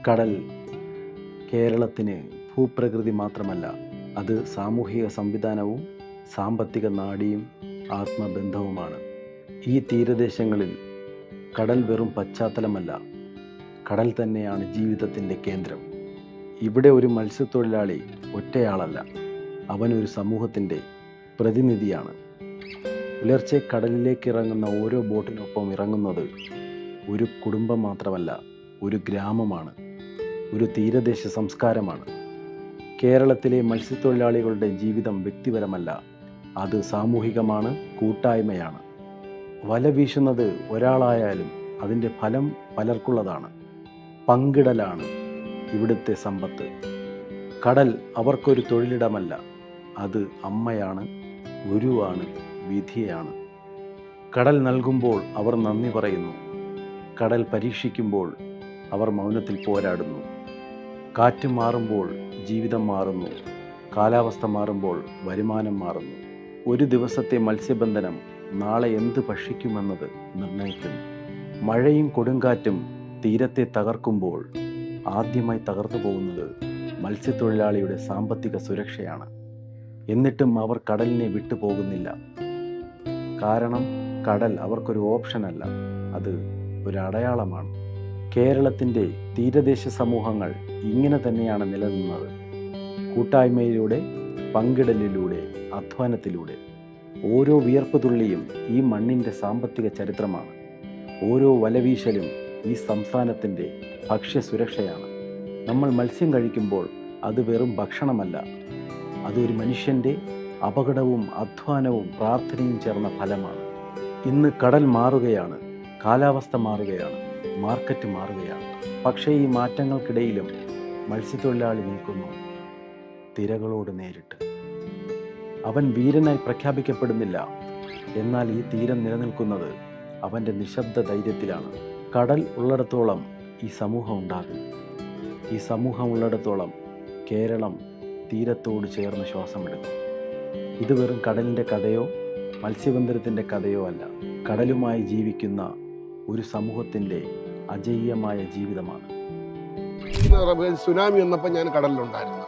കടൽ കേരളത്തിന് ഭൂപ്രകൃതി മാത്രമല്ല, അത് സാമൂഹിക സംവിധാനവും സാമ്പത്തിക നാഡിയും ആത്മബന്ധവുമാണ്. ഈ തീരദേശങ്ങളിൽ കടൽ വെറും പശ്ചാത്തലമല്ല, കടൽ തന്നെയാണ് ജീവിതത്തിൻ്റെ കേന്ദ്രം. ഇവിടെ ഒരു മത്സ്യത്തൊഴിലാളി ഒറ്റയാളല്ല, അവനൊരു സമൂഹത്തിൻ്റെ പ്രതിനിധിയാണ്. പുലർച്ചെ കടലിലേക്ക് ഇറങ്ങുന്ന ഓരോ ബോട്ടിനൊപ്പം ഇറങ്ങുന്നത് ഒരു കുടുംബം മാത്രമല്ല, ഒരു ഗ്രാമമാണ്, ഒരു തീരദേശ സംസ്കാരമാണ്. കേരളത്തിലെ മത്സ്യത്തൊഴിലാളികളുടെ ജീവിതം വ്യക്തിപരമല്ല, അത് സാമൂഹികമാണ്, കൂട്ടായ്മയാണ്. വല വീശുന്നത് ഒരാളായാലും അതിൻ്റെ ഫലം പലർക്കുള്ളതാണ്. പങ്കിടലാണ് ഇവിടുത്തെ സമ്പത്ത്. കടൽ അവർക്കൊരു തൊഴിലിടമല്ല, അത് അമ്മയാണ്, ഗുരുവാണ്, വിധിയാണ്. കടൽ നൽകുമ്പോൾ അവർ നന്ദി പറയുന്നു. കടൽ പരീക്ഷിക്കുമ്പോൾ അവർ മൗനത്തിൽ പോരാടുന്നു. കാറ്റ് മാറുമ്പോൾ ജീവിതം മാറുന്നു. കാലാവസ്ഥ മാറുമ്പോൾ വരുമാനം മാറുന്നു. ഒരു ദിവസത്തെ മത്സ്യബന്ധനം നാളെ എന്ത് ഭക്ഷിക്കുമെന്നത് നിർണ്ണയിക്കുന്നു. മഴയും കൊടുങ്കാറ്റും തീരത്തെ തകർക്കുമ്പോൾ ആദ്യമായി തകർന്നു പോകുന്നത് മത്സ്യത്തൊഴിലാളിയുടെ സാമ്പത്തിക സുരക്ഷയാണ്. എന്നിട്ടും അവർ കടലിനെ വിട്ടുപോകുന്നില്ല. കാരണം കടൽ അവർക്കൊരു ഓപ്ഷനല്ല, അത് ഒരു അടയാളമാണ്. കേരളത്തിൻ്റെ തീരദേശ സമൂഹങ്ങൾ ഇങ്ങനെ തന്നെയാണ് നിലനിന്നത്. കൂട്ടായ്മയിലൂടെ, പങ്കിടലിലൂടെ, അധ്വാനത്തിലൂടെ. ഓരോ വിയർപ്പ് തുള്ളിയും ഈ മണ്ണിൻ്റെ സാമ്പത്തിക ചരിത്രമാണ്. ഓരോ വലവീശലും ഈ സംസ്ഥാനത്തിൻ്റെ ഭക്ഷ്യസുരക്ഷയാണ്. നമ്മൾ മത്സ്യം കഴിക്കുമ്പോൾ അത് വെറും ഭക്ഷണമല്ല, അതൊരു മനുഷ്യൻ്റെ അപകടവും അധ്വാനവും പ്രാർത്ഥനയും ചേർന്ന ഫലമാണ്. ഇന്ന് കടൽ മാറുകയാണ്, കാലാവസ്ഥ മാറുകയാണ്, മാർക്കറ്റ് മാറുകയാണ്. പക്ഷേ ഈ മാറ്റങ്ങൾക്കിടയിലും മത്സ്യത്തൊഴിലാളി നിൽക്കുന്നു തിരകളോട് നേരിട്ട്. അവൻ വീരനായി പ്രഖ്യാപിക്കപ്പെടുന്നില്ല, എന്നാൽ ഈ തീരം നിലനിൽക്കുന്നത് അവൻ്റെ നിശബ്ദ ധൈര്യത്തിലാണ്. കടൽ ഉള്ളിടത്തോളം ഈ സമൂഹം ഉണ്ടാകും. ഈ സമൂഹം ഉള്ളിടത്തോളം കേരളം തീരത്തോട് ചേർന്ന് ശ്വാസമെടുക്കും. ഇത് വെറും കടലിൻ്റെ കഥയോ മത്സ്യബന്ധനത്തിൻ്റെ കഥയോ അല്ല, കടലുമായി ജീവിക്കുന്ന ഒരു സമൂഹത്തിൻ്റെ അജയ്യമായ ജീവിതമാണ്. സുനാമി വന്നപ്പോൾ ഞാൻ കടലിലുണ്ടായിരുന്നു,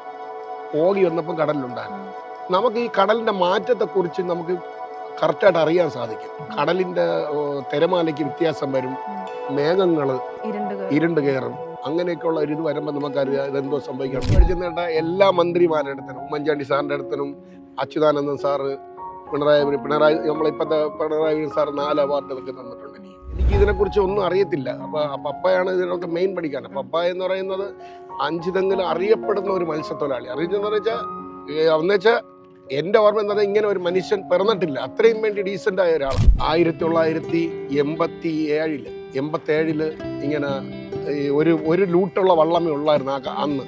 ഓഗി വന്നപ്പോൾ കടലിലുണ്ടായിരുന്നു. നമുക്ക് ഈ കടലിൻ്റെ മാറ്റത്തെക്കുറിച്ച് നമുക്ക് കറക്റ്റായിട്ട് അറിയാൻ സാധിക്കും. കടലിൻ്റെ തിരമാലയ്ക്ക് വ്യത്യാസം വരും, മേഘങ്ങൾ ഇരുണ്ട് കയറും, അങ്ങനെയൊക്കെയുള്ള ഒരു ഇത് വരുമ്പോൾ നമുക്കറിയാം ഇതെന്തോ സംഭവിക്കണം. മേടിച്ചേട്ട എല്ലാ മന്ത്രിമാരുടെ അടുത്തനും, ഉമ്മൻചാണ്ടി സാറിൻ്റെ അടുത്തനും, അച്യുതാനന്ദൻ സാറ്, പിണറായി നമ്മളിപ്പോഴത്തെ പിണറായി സാർ 4 അവാർഡ് ഇതൊക്കെ തന്നിട്ടുണ്ട്. എനിക്ക് ഇതിനെക്കുറിച്ച് ഒന്നും അറിയത്തില്ല. അപ്പോൾ പപ്പയാണ് ഇതിനൊക്കെ മെയിൻ പഠിക്കാൻ. പപ്പ എന്ന് പറയുന്നത് 5 തെങ്ങിലും അറിയപ്പെടുന്ന ഒരു മത്സ്യത്തൊഴിലാളി. അറിയിച്ചെന്ന് വെച്ചാൽ എൻ്റെ ഓർമ്മ എന്താ, ഇങ്ങനെ ഒരു മനുഷ്യൻ പിറന്നിട്ടില്ല, അത്രയും വേണ്ടി ഡീസൻ്റായ ഒരാളാണ്. 1987 ഇങ്ങനെ ഒരു ലൂട്ടുള്ള വള്ളമേ ഉള്ളായിരുന്നു അന്ന്.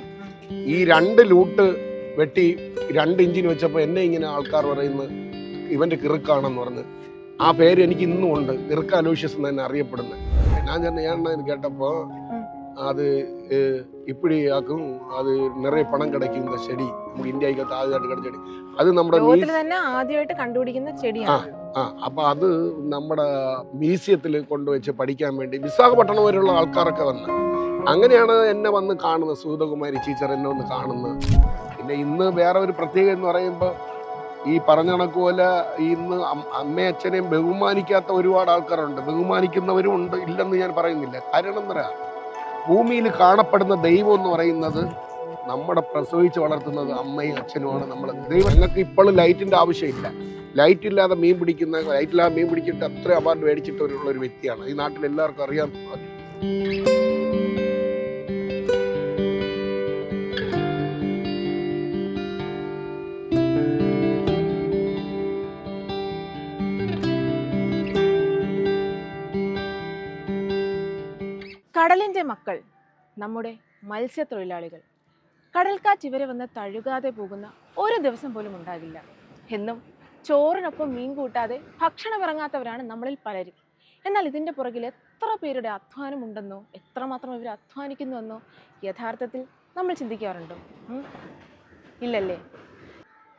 ഈ 2 ലൂട്ട് വെട്ടി 2 ഇഞ്ചിന് വെച്ചപ്പോൾ എന്നെ ഇങ്ങനെ ആൾക്കാർ പറയുന്നത് ഇവൻ്റെ കിറുക്കാണെന്ന് പറഞ്ഞ് ആ പേര് എനിക്ക് ഇന്നും ഉണ്ട്, കിറുക്ക അലോഷ്യസ് എന്ന് തന്നെ അറിയപ്പെടുന്നത്. ഞാൻ കേട്ടപ്പോൾ അത് ഇപ്പിടി ആക്കും, അത് നിറയെ പണം കിടക്കും ചെടി, നമുക്ക് ഇന്ത്യക്കകത്ത് ആദ്യമായിട്ട് കിടച്ച ചെടി, അത് നമ്മുടെ ആദ്യമായിട്ട് കണ്ടുപിടിക്കുന്ന ചെടിയാണ്. അപ്പൊ അത് നമ്മുടെ മ്യൂസിയത്തിൽ കൊണ്ടുവച്ച് പഠിക്കാൻ വേണ്ടി വിശാഖപട്ടണം വരെയുള്ള ആൾക്കാരൊക്കെ വന്ന്, അങ്ങനെയാണ് എന്നെ വന്ന് കാണുന്നത്. സുഗതകുമാരി ടീച്ചർ എന്നെ വന്ന് കാണുന്നത്. പിന്നെ ഇന്ന് വേറെ ഒരു പ്രത്യേകത എന്ന് പറയുമ്പോൾ, ഈ പറഞ്ഞ കണക്ക് പോലെ ഇന്ന് അമ്മയും അച്ഛനെയും ബഹുമാനിക്കാത്ത ഒരുപാട് ആൾക്കാരുണ്ട്, ബഹുമാനിക്കുന്നവരും ഉണ്ട്, ഇല്ലെന്ന് ഞാൻ പറയുന്നില്ല. കാരണം എന്താ, ഭൂമിയിൽ കാണപ്പെടുന്ന ദൈവം എന്ന് പറയുന്നത് നമ്മുടെ പ്രസവിച്ച് വളർത്തുന്നത് അമ്മയും അച്ഛനുമാണ്. നമ്മൾ ദൈവം. ഞങ്ങൾക്ക് ഇപ്പോഴും ലൈറ്റിൻ്റെ ആവശ്യമില്ല. ലൈറ്റില്ലാതെ മീൻ പിടിച്ചിട്ട് അത്ര അവാർഡ് മേടിച്ചിട്ടുള്ള ഒരു വ്യക്തിയാണ്. ഈ നാട്ടിൽ എല്ലാവർക്കും അറിയാൻ. കടലിൻ്റെ മക്കൾ, നമ്മുടെ മത്സ്യത്തൊഴിലാളികൾ. കടൽക്കാറ്റ് ഇവരെ വന്ന് തഴുകാതെ പോകുന്ന ഒരു ദിവസം പോലും ഉണ്ടാകില്ല. എന്നും ചോറിനൊപ്പം മീൻ കൂട്ടാതെ ഭക്ഷണം ഇറങ്ങാത്തവരാണ് നമ്മളിൽ പലരും. എന്നാൽ ഇതിൻ്റെ പുറകിൽ എത്ര പേരുടെ അധ്വാനമുണ്ടെന്നോ, എത്രമാത്രം ഇവർ അധ്വാനിക്കുന്നുവെന്നോ യഥാർത്ഥത്തിൽ നമ്മൾ ചിന്തിക്കാറുണ്ടോ? ഇല്ലല്ലേ.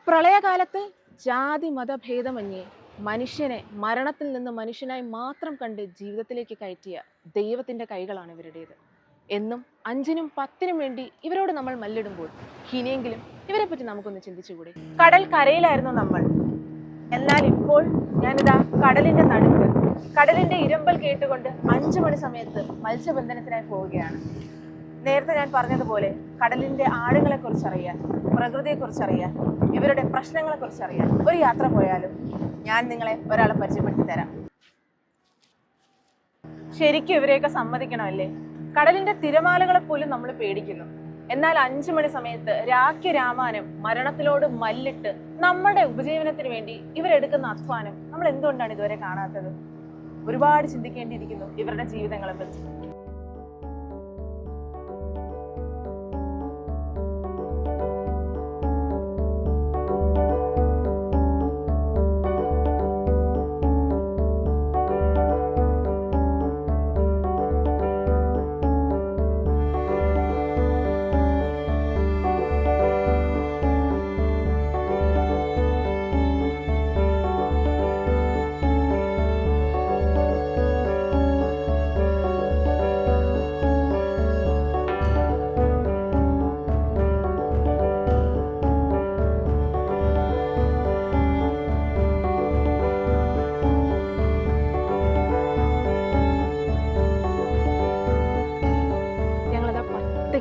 പ്രളയകാലത്ത് ജാതി മതഭേദമന്യേ മനുഷ്യനെ മരണത്തിൽ നിന്ന് മനുഷ്യനായി മാത്രം കണ്ട് ജീവിതത്തിലേക്ക് കയറ്റിയ ദൈവത്തിൻ്റെ കൈകളാണ് ഇവരുടേത്. എന്നും 5-നും 10-നും വേണ്ടി ഇവരോട് നമ്മൾ മല്ലിടുമ്പോൾ ഇനിയെങ്കിലും ഇവരെ പറ്റി നമുക്കൊന്ന് ചിന്തിച്ചുകൂടെ? കടൽ കരയിലായിരുന്നു നമ്മൾ, എന്നാൽ ഇപ്പോൾ ഞാനിതാ കടലിന്റെ നടുക്ക്, കടലിന്റെ ഇരമ്പൽ കേട്ടുകൊണ്ട് 5 മണി സമയത്ത് മത്സ്യബന്ധനത്തിനായി പോവുകയാണ്. നേരത്തെ ഞാൻ പറഞ്ഞതുപോലെ കടലിന്റെ ആഴങ്ങളെ കുറിച്ചറിയാൻ, പ്രകൃതിയെ കുറിച്ചറിയാൻ, ഇവരുടെ പ്രശ്നങ്ങളെ കുറിച്ചറിയാൻ ഒരു യാത്ര പോയാലും ഞാൻ നിങ്ങളെ ഒരാളെ പരിചയപ്പെടുത്തി തരാം. ശരിക്കും ഇവരെയൊക്കെ സമ്മതിക്കണമല്ലേ? കടലിന്റെ തിരമാലകളെ പോലും നമ്മൾ പേടിക്കുന്നു. എന്നാൽ 5 മണി സമയത്ത് രാഖ്യ രാമാനം മരണത്തിലോട് മല്ലിട്ട് നമ്മുടെ ഉപജീവനത്തിന് വേണ്ടി ഇവരെടുക്കുന്ന അധ്വാനം നമ്മൾ എന്തുകൊണ്ടാണ് ഇതുവരെ കാണാത്തത്? ഒരുപാട് ചിന്തിക്കേണ്ടിയിരിക്കുന്നു ഇവരുടെ ജീവിതങ്ങളെ പറ്റി.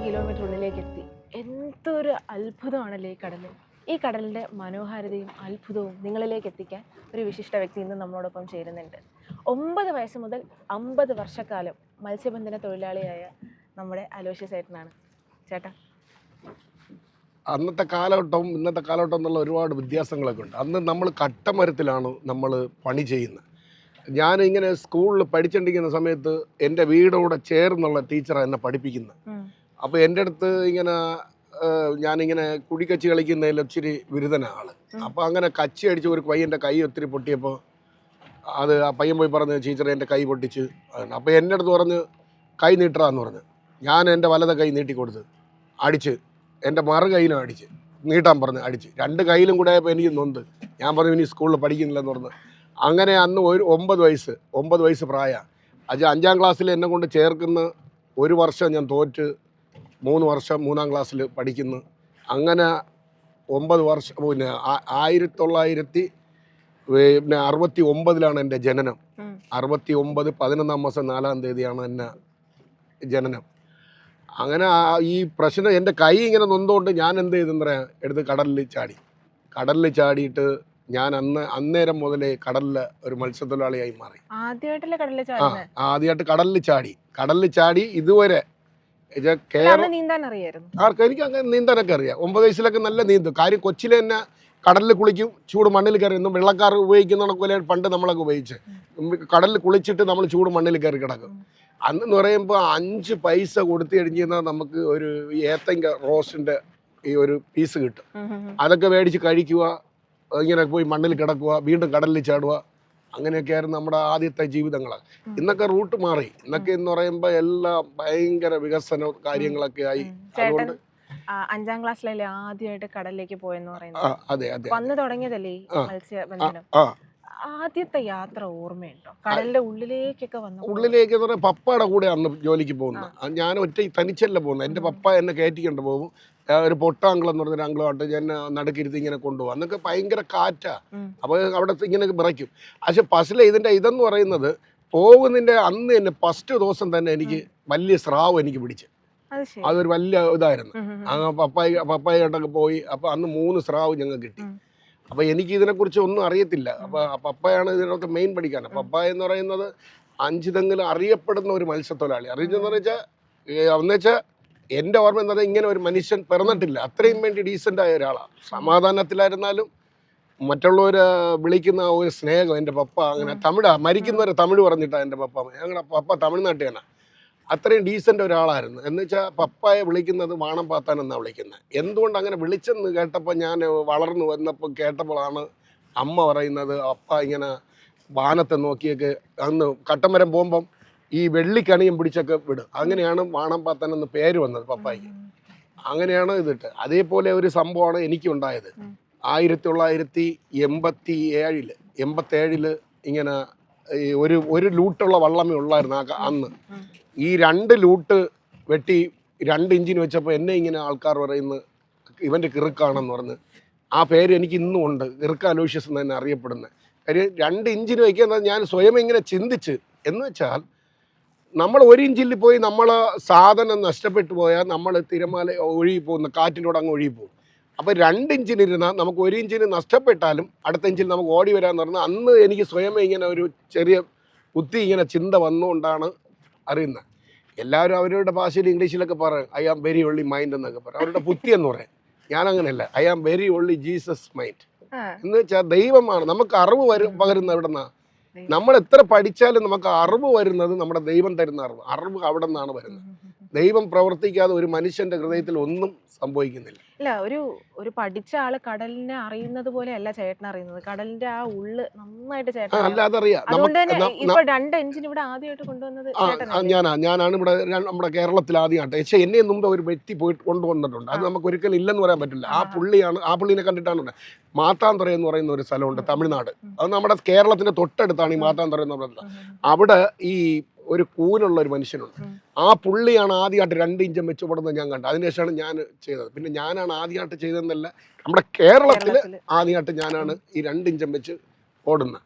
കിലോമീറ്റർ ഉള്ളിലേക്ക് എത്തി. എന്തൊരു അത്ഭുതമാണല്ലേ ഈ കടൽ! ഈ കടലിൻ്റെ മനോഹാരിതയും അത്ഭുതവും നിങ്ങളിലേക്ക് എത്തിക്കാൻ ഒരു വിശിഷ്ട വ്യക്തി ഇന്ന് നമ്മളോടൊപ്പം ചേരുന്നുണ്ട്. 9 വയസ്സ് മുതൽ 50 വർഷക്കാലം മത്സ്യബന്ധന തൊഴിലാളിയായ നമ്മുടെ അലോഷ്യസ് ചേട്ടനാണ്. ചേട്ടാ, അന്നത്തെ കാലഘട്ടവും ഇന്നത്തെ കാലഘട്ടം എന്നുള്ള ഒരുപാട് വ്യത്യാസങ്ങളൊക്കെ ഉണ്ട്. അന്ന് നമ്മൾ കട്ടമരത്തിലാണ് നമ്മൾ പണി ചെയ്യുന്നത്. ഞാൻ ഇങ്ങനെ സ്കൂളിൽ പഠിച്ചുകൊണ്ടിരിക്കുന്ന സമയത്ത് എൻ്റെ വീടോടെ ചേർന്നുള്ള ടീച്ചറാണ് എന്നെ പഠിപ്പിക്കുന്നത്. അപ്പോൾ എൻ്റെ അടുത്ത് ഇങ്ങനെ ഞാനിങ്ങനെ കുടിക്കച്ചി കളിക്കുന്നതിൽ ഒത്തിരി ബിരുദനാണ് ആള്. അപ്പോൾ അങ്ങനെ കച്ചി അടിച്ച് ഒരു പയ്യൻ്റെ കൈ ഒത്തിരി പൊട്ടിയപ്പോൾ അത് ആ പയ്യൻ പോയി പറഞ്ഞ് ടീച്ചറെ എൻ്റെ കൈ പൊട്ടിച്ച്. അപ്പോൾ എൻ്റെ അടുത്ത് പറഞ്ഞ് കൈ നീട്ടറാന്ന് പറഞ്ഞ് ഞാൻ എൻ്റെ വലത കൈ നീട്ടിക്കൊടുത്ത് അടിച്ച്, എൻ്റെ മറു കൈയിലും അടിച്ച്, നീട്ടാൻ പറഞ്ഞ് അടിച്ച്. 2 കൈയിലും കൂടെ ആയപ്പോൾ എനിക്ക് നൊന്ത്. ഞാൻ പറഞ്ഞു ഇനി സ്കൂളിൽ പഠിക്കുന്നില്ലെന്ന് പറഞ്ഞ്. അങ്ങനെ അന്ന് ഒരു 9 വയസ്സ് പ്രായമാണ്. അത് 5ാം ക്ലാസ്സിൽ എന്നെ കൊണ്ട് ചേർക്കുന്ന 1 വർഷം ഞാൻ തോറ്റ് 3 വർഷം 3ാം ക്ലാസ്സിൽ പഠിക്കുന്നു. അങ്ങനെ 9 വർഷം. പിന്നെ 1969 എൻ്റെ ജനനം. 69 11-ാം മാസം 4-ാം തീയതിയാണ് എന്നെ ജനനം. അങ്ങനെ ഈ പ്രശ്നം എൻ്റെ കൈ ഇങ്ങനെ നൊന്തുകൊണ്ട് ഞാൻ എന്ത് ചെയ്തെന്ന് പറയാം, എടുത്ത് കടലിൽ ചാടിയിട്ട് ഞാൻ അന്നേരം മുതലേ കടലിൽ ഒരു മത്സ്യത്തൊഴിലാളിയായി മാറി. ആദ്യമായിട്ട് കടലിൽ ചാടി ഇതുവരെ എനിക്ക് അങ്ങനെ നീന്താനൊക്കെ അറിയാം. 9 വയസ്സിലൊക്കെ നല്ല നീന്തും. കാര്യം കൊച്ചിലെ തന്നെ കടലിൽ കുളിക്കും, ചൂട് മണ്ണിൽ കയറി. ഒന്നും വെള്ളക്കാർ ഉപയോഗിക്കുന്ന പോലെ പണ്ട് നമ്മളൊക്കെ ഉപയോഗിച്ച് കടലിൽ കുളിച്ചിട്ട് നമ്മൾ ചൂട് മണ്ണിൽ കയറി കിടക്കും. അന്നെന്ന് പറയുമ്പോൾ 5 പൈസ കൊടുത്ത് കഴിഞ്ഞാൽ നമുക്ക് ഒരു ഏത്തങ്ക റോസ്റ്റിൻ്റെ ഈ ഒരു പീസ് കിട്ടും. അതൊക്കെ മേടിച്ച് കഴിക്കുക, ഇങ്ങനെ പോയി മണ്ണിൽ കിടക്കുക, വീണ്ടും കടലിൽ ചാടുക. അങ്ങനെയൊക്കെയായിരുന്നു നമ്മുടെ ആദ്യത്തെ ജീവിതങ്ങൾ. ഇന്നൊക്കെ റൂട്ട് മാറി. ഇന്നൊക്കെ എന്ന് പറയുമ്പോൾ എല്ലാം ഭയങ്കര വികസന കാര്യങ്ങളൊക്കെ ആയി. അതുകൊണ്ട് 5ാം ക്ലാസ്സിലല്ലേ ആദ്യമായിട്ട് കടലിലേക്ക് പോയെന്ന് പറയുന്നത്? അതെ അതെ, വന്നു തുടങ്ങിയതല്ലേ മത്സ്യബന്ധനം? ആദ്യത്തെ യാത്ര ഓർമ്മയുണ്ടോ? കടലിന്റെ ഉള്ളിലേക്കൊക്കെ വന്നു? ഉള്ളിലേക്ക് എന്ന് പറഞ്ഞാൽ പപ്പയുടെ കൂടെ അന്ന് ജോലിക്ക് പോകുന്നത്. ഞാൻ തനിച്ചല്ല പോകുന്നത്. എൻ്റെ പപ്പ എന്നെ കയറ്റിക്കൊണ്ട് പോകും. ഒരു പൊട്ടാങ്കിൾ എന്ന് പറഞ്ഞൊരു അങ്കിളുമായിട്ട് ഞാൻ നടുക്കിരുത്തി ഇങ്ങനെ കൊണ്ടുപോകും. അന്നൊക്കെ ഭയങ്കര കാറ്റാ. അപ്പോൾ അവിടെ ഇങ്ങനെ വിറയ്ക്കും. പക്ഷെ ബസ്സിലെ ഇതെന്ന് പറയുന്നത് പോകുന്നതിൻ്റെ അന്ന് തന്നെ ഫസ്റ്റ് ദിവസം തന്നെ എനിക്ക് വലിയ സ്രാവ് എനിക്ക് പിടിച്ച്. അതൊരു വലിയ ഇതായിരുന്നു. പപ്പായായിട്ടൊക്കെ പോയി. അപ്പോൾ അന്ന് 3 സ്രാവ് ഞങ്ങൾക്ക് കിട്ടി. അപ്പോൾ എനിക്ക് ഇതിനെക്കുറിച്ച് ഒന്നും അറിയത്തില്ല. അപ്പോൾ പപ്പയാണ് ഇതിനൊക്കെ മെയിൻ പഠിക്കാൻ. പപ്പ എന്ന് പറയുന്നത് 5 തെങ്ങിൽ അറിയപ്പെടുന്ന ഒരു മത്സ്യത്തൊഴിലാളി. അറിയിച്ചെന്ന് വെച്ചാൽ എൻ്റെ ഓർമ്മ എന്താ, ഇങ്ങനെ ഒരു മനുഷ്യൻ പിറന്നിട്ടില്ല. അത്രയും വേണ്ടി ഡീസൻ്റായ ഒരാളാണ്. സമാധാനത്തിലായിരുന്നാലും മറ്റുള്ളവർ വിളിക്കുന്ന ഒരു സ്നേഹം. എൻ്റെ പപ്പ അങ്ങനെ മരിക്കുന്നവരെ തമിഴ് പറഞ്ഞിട്ടാണ് എൻ്റെ പപ്പ. ഞങ്ങളുടെ പപ്പ തമിഴ്നാട്ടിലാണ്. അത്രയും ഡീസൻ്റ് ഒരാളായിരുന്നു. എന്ന് വെച്ചാൽ പപ്പായെ വിളിക്കുന്നത് വാണം പാത്താൻ എന്നാണ് വിളിക്കുന്നത്. എന്തുകൊണ്ട് അങ്ങനെ വിളിച്ചെന്ന് കേട്ടപ്പോൾ, ഞാൻ വളർന്നു വന്നപ്പോൾ കേട്ടപ്പോഴാണ് അമ്മ പറയുന്നത്, അപ്പ ഇങ്ങനെ വാനത്തെ നോക്കിയൊക്കെ അന്ന് കട്ടമരം പോകുമ്പം ഈ വെള്ളിക്കണിയും പിടിച്ചൊക്കെ വിടും. അങ്ങനെയാണ് വാണം പാത്താൻ എന്ന് പേര് വന്നത് പപ്പായ്ക്ക്. അങ്ങനെയാണ് ഇതിട്ട്. അതേപോലെ ഒരു സംഭവമാണ് എനിക്കുണ്ടായത്. 1987 ഇങ്ങനെ ഒരു ലൂട്ടുള്ള വള്ളമേ ഉള്ളായിരുന്നു അന്ന്. ഈ 2 ലൂട്ട് വെട്ടി 2 ഇഞ്ചിന് വെച്ചപ്പോൾ എന്നെ ഇങ്ങനെ ആൾക്കാർ പറയുന്നത് ഇവൻ്റെ കിറുക്കാണെന്ന് പറഞ്ഞ് ആ പേര് എനിക്ക് ഇന്നും ഉണ്ട്, കിറുക്ക അലോഷ്യസ് എന്ന് തന്നെ അറിയപ്പെടുന്നത്. കാര്യം 2 ഇഞ്ചിന് വയ്ക്കുന്നത് ഞാൻ സ്വയം ഇങ്ങനെ ചിന്തിച്ച്, എന്ന് വെച്ചാൽ നമ്മൾ 1 ഇഞ്ചിൽ പോയി നമ്മളെ സാധനം നഷ്ടപ്പെട്ടു പോയാൽ നമ്മൾ തിരമാല ഒഴുകി പോകുന്ന കാറ്റിനോട് അങ്ങ് ഒഴുകി പോകും. അപ്പോൾ 2 ഇഞ്ചിനിരുന്നാൽ നമുക്ക് 1 ഇഞ്ചിന് നഷ്ടപ്പെട്ടാലും അടുത്ത ഇഞ്ചിൽ നമുക്ക് ഓടി വരാമെന്ന് പറഞ്ഞാൽ അന്ന് എനിക്ക് സ്വയം ഇങ്ങനെ ഒരു ചെറിയ ബുദ്ധി ഇങ്ങനെ ചിന്ത വന്നുകൊണ്ടാണ് അറിയുന്നത്. എല്ലാവരും അവരുടെ ഭാഷയിൽ ഇംഗ്ലീഷിലൊക്കെ പറയും I am very only mind എന്നൊക്കെ പറയും, അവരുടെ ബുദ്ധി എന്ന് പറയും. ഞാനങ്ങനെയല്ല, I am very only Jesus mind എന്ന് വെച്ചാൽ ദൈവമാണ് നമുക്ക് അറിവ് പകരുന്നത്. എവിടെ നിന്നാണ് നമ്മൾ എത്ര പഠിച്ചാലും നമുക്ക് അറിവ് വരുന്നത് നമ്മുടെ ദൈവം തരുന്ന അറിവ് അവിടെ നിന്നാണ് വരുന്നത്. ദൈവം പ്രവർത്തിക്കാതെ ഒരു മനുഷ്യന്റെ ഹൃദയത്തിൽ ഒന്നും സംഭവിക്കുന്നില്ല. ഇല്ല, ഒരു പഠിച്ച ആള് കടലിനെ അറിയുന്നത് പോലെ അല്ല ചേട്ടൻ അറിയുന്നത്. കടലിന്റെ ആ ഉള്ള് നന്നായിട്ട് ചേട്ടൻ അല്ല അതറിയാം. അതുകൊണ്ട് തന്നെ ഇപ്പൊ 2 എഞ്ചിൻ ഇവിടെ ആദ്യമായിട്ട് കൊണ്ടുവന്നത് ഞാനാണ് ഇവിടെ നമ്മുടെ കേരളത്തിൽ ആദ്യമായിട്ട്. പക്ഷേ എന്നെ മുമ്പ് ഒരു വ്യക്തി പോയിട്ട് കൊണ്ടുവന്നിട്ടുണ്ട്. അത് നമുക്ക് ഒരിക്കലും ഇല്ലെന്ന് പറയാൻ പറ്റില്ല. ആ പുള്ളിനെ കണ്ടിട്ടാണ്. മാത്താന്തറ എന്ന് പറയുന്ന ഒരു സ്ഥലമുണ്ട് തമിഴ്നാട്. അത് നമ്മുടെ കേരളത്തിന്റെ തൊട്ടടുത്താണ് ഈ മാത്താന്തറ എന്ന് പറയുന്നത്. അവിടെ ഈ ഒരു കൂനുള്ള ഒരു മനുഷ്യനുണ്ട്. ആ പുള്ളിയാണ് ആദ്യമായിട്ട് 2 ഇഞ്ചം വെച്ച് ഓടുന്നത് ഞാൻ കണ്ടത്. അതിനുശേഷമാണ് ഞാൻ ചെയ്തത്. പിന്നെ ഞാനാണ് ആദ്യമായിട്ട് ചെയ്തതെന്നല്ല, നമ്മുടെ കേരളത്തിൽ ആദ്യമായിട്ട് ഞാനാണ് ഈ 2 ഇഞ്ചം വെച്ച് ഓടുന്നത്.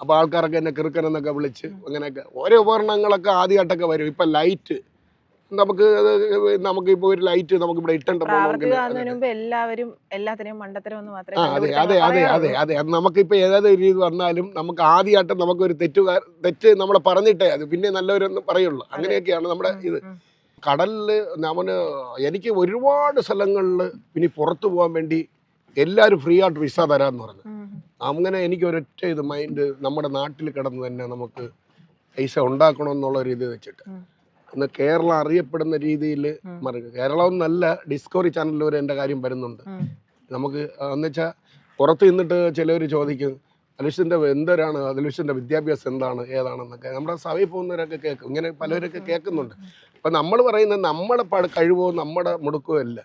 അപ്പോൾ ആൾക്കാരൊക്കെ എന്നെ കിറുക്കൻ എന്നൊക്കെ വിളിച്ച് അങ്ങനെയൊക്കെ ഓരോ ഉപകരണങ്ങളൊക്കെ ആദ്യമായിട്ടൊക്കെ വരും. ഇപ്പം ലൈറ്റ് നമുക്കിപ്പോൾ ഒരു ലൈറ്റ് നമുക്കിവിടെ എല്ലാവരും എല്ലാത്തിനെയും മണ്ടത്തരം എന്ന് മാത്രമേ. അതെ അത് നമുക്കിപ്പോൾ ഏതായത് രീതി വന്നാലും നമുക്ക് ആദ്യമായിട്ട് നമുക്കൊരു തെറ്റ് നമ്മളെ പറഞ്ഞിട്ടേ അത് പിന്നെ നല്ലവരൊന്നും പറയുള്ളൂ. അങ്ങനെയൊക്കെയാണ് നമ്മുടെ ഇത്. കടലിൽ എനിക്ക് ഒരുപാട് സ്ഥലങ്ങളിൽ ഇനി പുറത്തു പോകാൻ വേണ്ടി എല്ലാവരും ഫ്രീ ആയിട്ട് വിസ തരാമെന്ന് പറഞ്ഞു. അങ്ങനെ എനിക്ക് ഒരൊറ്റ ഇത് മൈൻഡ്, നമ്മുടെ നാട്ടിൽ കിടന്ന് തന്നെ നമുക്ക് പൈസ ഉണ്ടാക്കണമെന്നുള്ള ഒരു ഇത് വെച്ചിട്ട് ഇന്ന് കേരളം അറിയപ്പെടുന്ന രീതിയിൽ കേരളം നല്ല ഡിസ്കവറി ചാനലിൽ വരെ എൻ്റെ കാര്യം വരുന്നുണ്ട്. നമുക്ക് എന്നുവെച്ചാൽ പുറത്ത് നിന്നിട്ട് ചിലവർ ചോദിക്കും അലുഷ്യൻ്റെ എന്തരാണ്, അലുഷ്യൻ്റെ വിദ്യാഭ്യാസം എന്താണ് ഏതാണെന്നൊക്കെ നമ്മുടെ സഭയിൽ പോകുന്നവരൊക്കെ കേൾക്കും. ഇങ്ങനെ പലവരൊക്കെ കേൾക്കുന്നുണ്ട്. അപ്പം നമ്മൾ പറയുന്നത് നമ്മുടെ കഴിവോ നമ്മുടെ മുടുക്കോ അല്ല,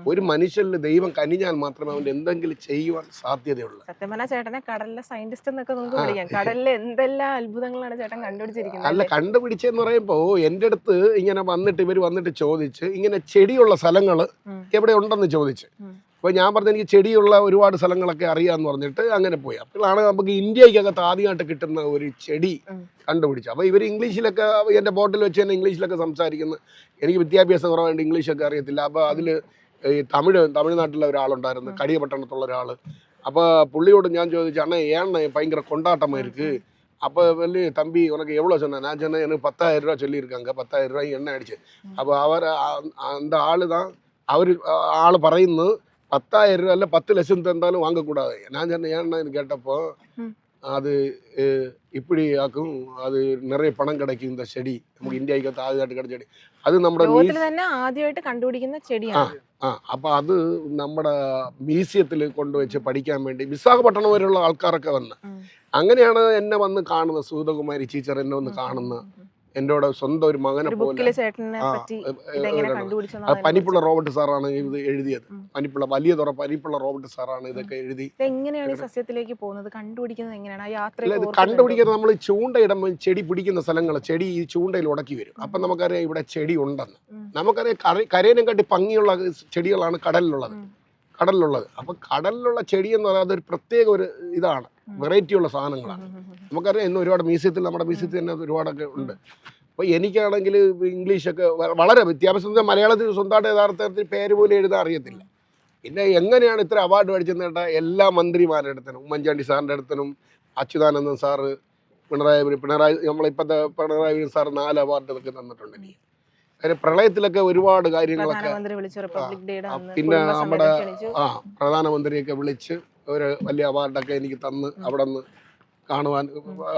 ഒരു മനുഷ്യനിൽ ദൈവം കനിഞ്ഞാൽ മാത്രമേ അവൻ എന്തെങ്കിലും ചെയ്യുവാൻ സാധ്യതയുള്ളൂ. സത്യം പറഞ്ഞാൽ ചേട്ടനെ കടലിലെ സയന്റിസ്റ്റ് എന്നൊക്കെ നമുക്ക് വിളിക്കാം. കടലിലെ എന്തെല്ലാം അത്ഭുതങ്ങളാണ് ചേട്ടൻ കണ്ടുപിടിച്ചിരിക്കുന്നത്. അല്ല, കണ്ടുപിടിച്ചെന്ന് പറയുമ്പോൾ എൻ്റെ അടുത്ത് ഇങ്ങനെ ഇവർ വന്നിട്ട് ചോദിച്ച് ഇങ്ങനെ ചെടിയുള്ള സ്ഥലങ്ങൾ എവിടെ ഉണ്ടെന്ന് ചോദിച്ച്. അപ്പോൾ ഞാൻ പറഞ്ഞു എനിക്ക് ചെടിയുള്ള ഒരുപാട് സ്ഥലങ്ങളൊക്കെ അറിയാമെന്ന് പറഞ്ഞിട്ട് അങ്ങനെ പോയി. അപ്പോഴാണ് നമുക്ക് ഇന്ത്യക്കകത്ത് ആദ്യമായിട്ട് കിട്ടുന്ന ഒരു ചെടി കണ്ടുപിടിച്ചു. അപ്പോൾ ഇവർ ഇംഗ്ലീഷിലൊക്കെ എൻ്റെ ബോട്ടിൽ വെച്ച് തന്നെ ഇംഗ്ലീഷിലൊക്കെ സംസാരിക്കുന്നത്. എനിക്ക് വിദ്യാഭ്യാസം കുറവായിട്ട് ഇംഗ്ലീഷൊക്കെ അറിയത്തില്ല. അപ്പോൾ അതിൽ ഈ തമിഴ്നാട്ടിലെ ഒരാളുണ്ടായിരുന്നു, കടിയപട്ടണത്തുള്ള ഒരാൾ. അപ്പോൾ പുള്ളിയോട് ഞാൻ ചോദിച്ചു, അണ്ണേ ഏണ്ണ ഭയങ്കര കൊണ്ടാട്ടമായിരിക്ക്, அப்போ வந்து தம்பி உனக்கு எவ்வளோ சொன்னேன்? நான் சொன்னேன் எனக்கு 10,000 ரூபா சொல்லியிருக்காங்க, 10,000 ரூபாய் எண்ணெய் அடிச்சு. അപ്പോൾ அந்த ஆள் പറയുന്നു 10,000 ரூபா இல்லை 10 லட்சம் தந்தாலும் வாங்கக்கூடாது. நான் சொன்னேன் ஏன்னா கேட்டப்போ அது இப்படி ஆக்கும், அது நிறைய பணம் கிடைக்கும் இந்த செடி, നമുക്ക് ഇന്ത്യക്കകത്ത് ആദ്യമായിട്ട് കിടച്ച ചെടി. അത് നമ്മുടെ ആദ്യമായിട്ട് കണ്ടുപിടിക്കുന്ന ചെടിയാണ്. അപ്പോൾ അത് നമ്മുടെ മ്യൂസിയത്തിൽ കൊണ്ടുവച്ച് പഠിക്കാൻ വേണ്ടി വിശാഖപട്ടണം വരെയുള്ള ആൾക്കാരൊക്കെ വന്ന് അങ്ങനെയാണ് എന്നെ വന്ന് കാണുന്നത്. സൂതകുമാരി ടീച്ചർ എന്നെ വന്ന് കാണുന്നത്. എൻ്റെ സ്വന്തം ഒരു മകനെ പോലെ. പനിപ്പുള്ള റോബർട്ട് സാറാണ് ഇത് എഴുതിയത്. വലിയ തുറ പനിപ്പുള്ള റോബർട്ട് സാറാണ് ഇതൊക്കെ എഴുതി. എങ്ങനെയാണ് സസ്യത്തിലേക്ക് പോകുന്നത്, കണ്ടുപിടിക്കുന്നത് എങ്ങനെയാണ്? ഇത് കണ്ടുപിടിക്കുന്നത് നമ്മൾ ചൂണ്ടയിടുമ്പോൾ ചെടി പിടിക്കുന്ന സ്ഥലങ്ങൾ ചെടി ഈ ചൂണ്ടയിൽ ഉടക്കി വരും. അപ്പം നമുക്കറിയാം ഇവിടെ ചെടി ഉണ്ടെന്ന്. നമുക്കറിയാം കരേനും കാട്ടി ഭംഗിയുള്ള ചെടികളാണ് കടലിലുള്ളത്. അപ്പം കടലിലുള്ള ചെടി എന്ന് പറയുന്നത് ഒരു പ്രത്യേക ഒരു ഇതാണ്, വെറൈറ്റി ഉള്ള സാധനങ്ങളാണ്. നമുക്കറിയാം ഇന്ന് ഒരുപാട് മ്യൂസിയത്തിൽ, നമ്മുടെ മ്യൂസിയത്തിൽ തന്നെ ഒരുപാടൊക്കെ ഉണ്ട്. അപ്പോൾ എനിക്കാണെങ്കിൽ ഇംഗ്ലീഷൊക്കെ വളരെ വിദ്യാഭ്യാസം, മലയാളത്തിൽ സ്വന്തമായിട്ട് യഥാർത്ഥത്തിൽ പേര് പോലും എഴുതാൻ അറിയത്തില്ല. പിന്നെ എങ്ങനെയാണ് ഇത്ര അവാർഡ് മേടിച്ചെന്ന് കേട്ടാൽ എല്ലാ മന്ത്രിമാരുടെ അടുത്തനും, ഉമ്മൻചാണ്ടി സാറിൻ്റെ അടുത്തനും, അച്യുതാനന്ദൻ സാറ്, പിണറായി നമ്മളിപ്പോഴത്തെ പിണറായി സാർ 4 അവാർഡ് ഇതൊക്കെ തന്നിട്ടുണ്ട് എനിക്ക്. കാര്യം പ്രളയത്തിലൊക്കെ ഒരുപാട് കാര്യങ്ങളൊക്കെ, പിന്നെ നമ്മുടെ പ്രധാനമന്ത്രിയൊക്കെ വിളിച്ച് ഒരു വലിയ അവാർഡൊക്കെ എനിക്ക് തന്ന് അവിടെ നിന്ന് കാണുവാൻ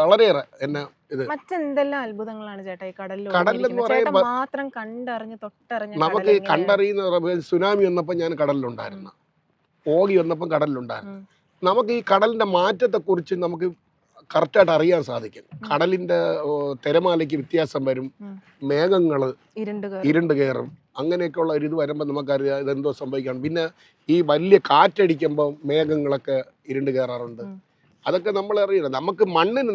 വളരെയേറെ എന്നെ ഇത്. മറ്റെന്തെല്ലാം അത്ഭുതങ്ങളാണ് ചേട്ടാ ഈ കടലിലെന്ന് പറയുമ്പോൾ മാത്രം കണ്ടറിഞ്ഞ് തൊട്ടറിഞ്ഞ് നമുക്ക് കണ്ടറിയുന്ന. സുനാമി വന്നപ്പോൾ ഞാൻ കടലിലുണ്ടായിരുന്നു, ഓഗി വന്നപ്പോൾ കടലിലുണ്ടായിരുന്നു. നമുക്ക് ഈ കടലിന്റെ മാറ്റത്തെക്കുറിച്ച് നമുക്ക് കറക്റ്റായിട്ട് അറിയാൻ സാധിക്കും. കടലിന്റെ തിരമാലയ്ക്ക് വ്യത്യാസം വരും, മേഘങ്ങൾ ഇരുണ്ട് കയറും, അങ്ങനെയൊക്കെയുള്ള ഒരു ഇത് വരുമ്പോൾ നമുക്കറിയാം ഇതെന്തോ സംഭവിക്കണം. പിന്നെ ഈ വലിയ കാറ്റടിക്കുമ്പോൾ മേഘങ്ങളൊക്കെ ഇരുണ്ട് കയറാറുണ്ട്. അതൊക്കെ നമ്മൾ അറിയണം. നമുക്ക്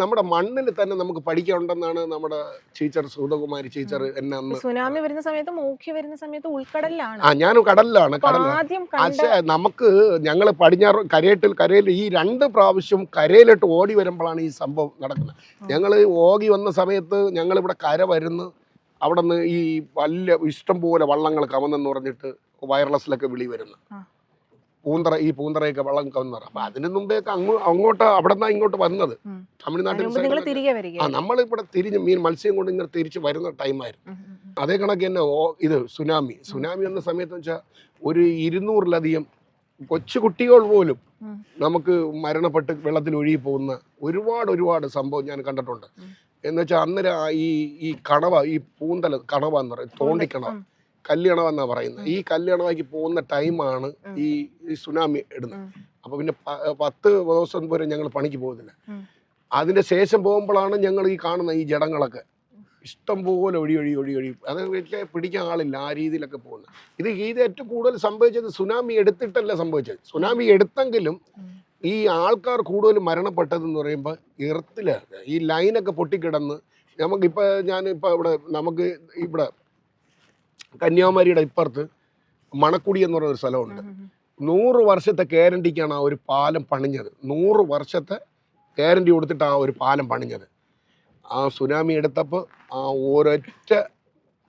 നമ്മുടെ മണ്ണിൽ തന്നെ നമുക്ക് പഠിക്കാനുണ്ടെന്നാണ് നമ്മുടെ ടീച്ചർ സുധകുമാരി ടീച്ചർ എന്നെ അന്ന്. സുനാമി വരുന്ന സമയത്ത് മൂക്കി വരുന്ന സമയത്ത് ഉൾക്കടലിലാണ്. ഞാൻ കടലിലാണ്. ആദ്യം പക്ഷേ നമുക്ക് ഞങ്ങൾ പടിഞ്ഞാറ് കരയിൽ ഈ 2 പ്രാവശ്യം കരയിലോട്ട് ഓടി വരുമ്പോഴാണ് ഈ സംഭവം നടക്കുന്നത്. ഞങ്ങൾ ഓടി വന്ന സമയത്ത് ഞങ്ങളിവിടെ കര വരുന്നു, അവിടെ നിന്ന് ഈ വലിയ ഇഷ്ടം പോലെ വള്ളങ്ങൾ കവന്നെന്ന് പറഞ്ഞിട്ട് വയർലെസ്സിലൊക്കെ വിളി വരുന്നു. ഈ പൂന്തറയൊക്കെ വെള്ളം കവന്നു. അപ്പൊ അതിന് മുമ്പേയൊക്കെ അങ്ങോട്ട് അവിടെ നിന്നാണ് ഇങ്ങോട്ട് വന്നത്. തമിഴ്നാട്ടിൽ നമ്മളിവിടെ മത്സ്യം കൊണ്ട് ഇങ്ങനെ തിരിച്ച് വരുന്ന ടൈമായിരുന്നു. അതേ കണക്ക് തന്നെ ഇത് സുനാമി വന്ന സമയത്ത് വെച്ചാൽ ഒരു 200-ലധികം കൊച്ചു കുട്ടികൾ പോലും നമുക്ക് മരണപ്പെട്ട് വെള്ളത്തിൽ ഒഴുകി പോകുന്ന ഒരുപാട് സംഭവം ഞാൻ കണ്ടിട്ടുണ്ട്. എന്ന് വെച്ചാൽ അന്നേരം ഈ കണവ, ഈ പൂന്തല കണവ എന്ന് പറയും, തോണ്ടിക്കണവ, കല്യാണമെന്നാ പറയുന്നത്. ഈ കല്യാണമാക്കി പോകുന്ന ടൈമാണ് ഈ സുനാമി ഇടുന്നത്. അപ്പൊ പിന്നെ 10 ദിവസം വരെ ഞങ്ങൾ പണിക്ക് പോകുന്നില്ല. അതിന്റെ ശേഷം പോകുമ്പോഴാണ് ഞങ്ങൾ ഈ കാണുന്ന ഈ ജടങ്ങളൊക്കെ ഇഷ്ടം പോലെ ഒഴി അത് പിടിക്കാൻ ആളില്ല, ആ രീതിയിലൊക്കെ പോകുന്നത്. ഇത് ഏറ്റവും കൂടുതൽ സംഭവിച്ചത് സുനാമി എടുത്തിട്ടല്ല സംഭവിച്ചത്. സുനാമി എടുത്തെങ്കിലും ഈ ആൾക്കാർ കൂടുതൽ മരണപ്പെട്ടതെന്ന് പറയുമ്പോൾ എർത്തിലാണ്. ഈ ലൈനൊക്കെ പൊട്ടിക്കിടന്ന് ഞാനിപ്പോൾ ഇവിടെ കന്യാകുമാരിയുടെ ഇപ്പുറത്ത് മണക്കുടി എന്ന് പറയുന്ന ഒരു സ്ഥലമുണ്ട്. 100 വർഷത്തെ ഗ്യാരണ്ടിക്കാണ് ആ ഒരു പാലം പണിഞ്ഞത്. 100 വർഷത്തെ ഗ്യാരണ്ടി കൊടുത്തിട്ട് ആ ഒരു പാലം പണിഞ്ഞത്. ആ സുനാമി എടുത്തപ്പോൾ ആ ഒരൊറ്റ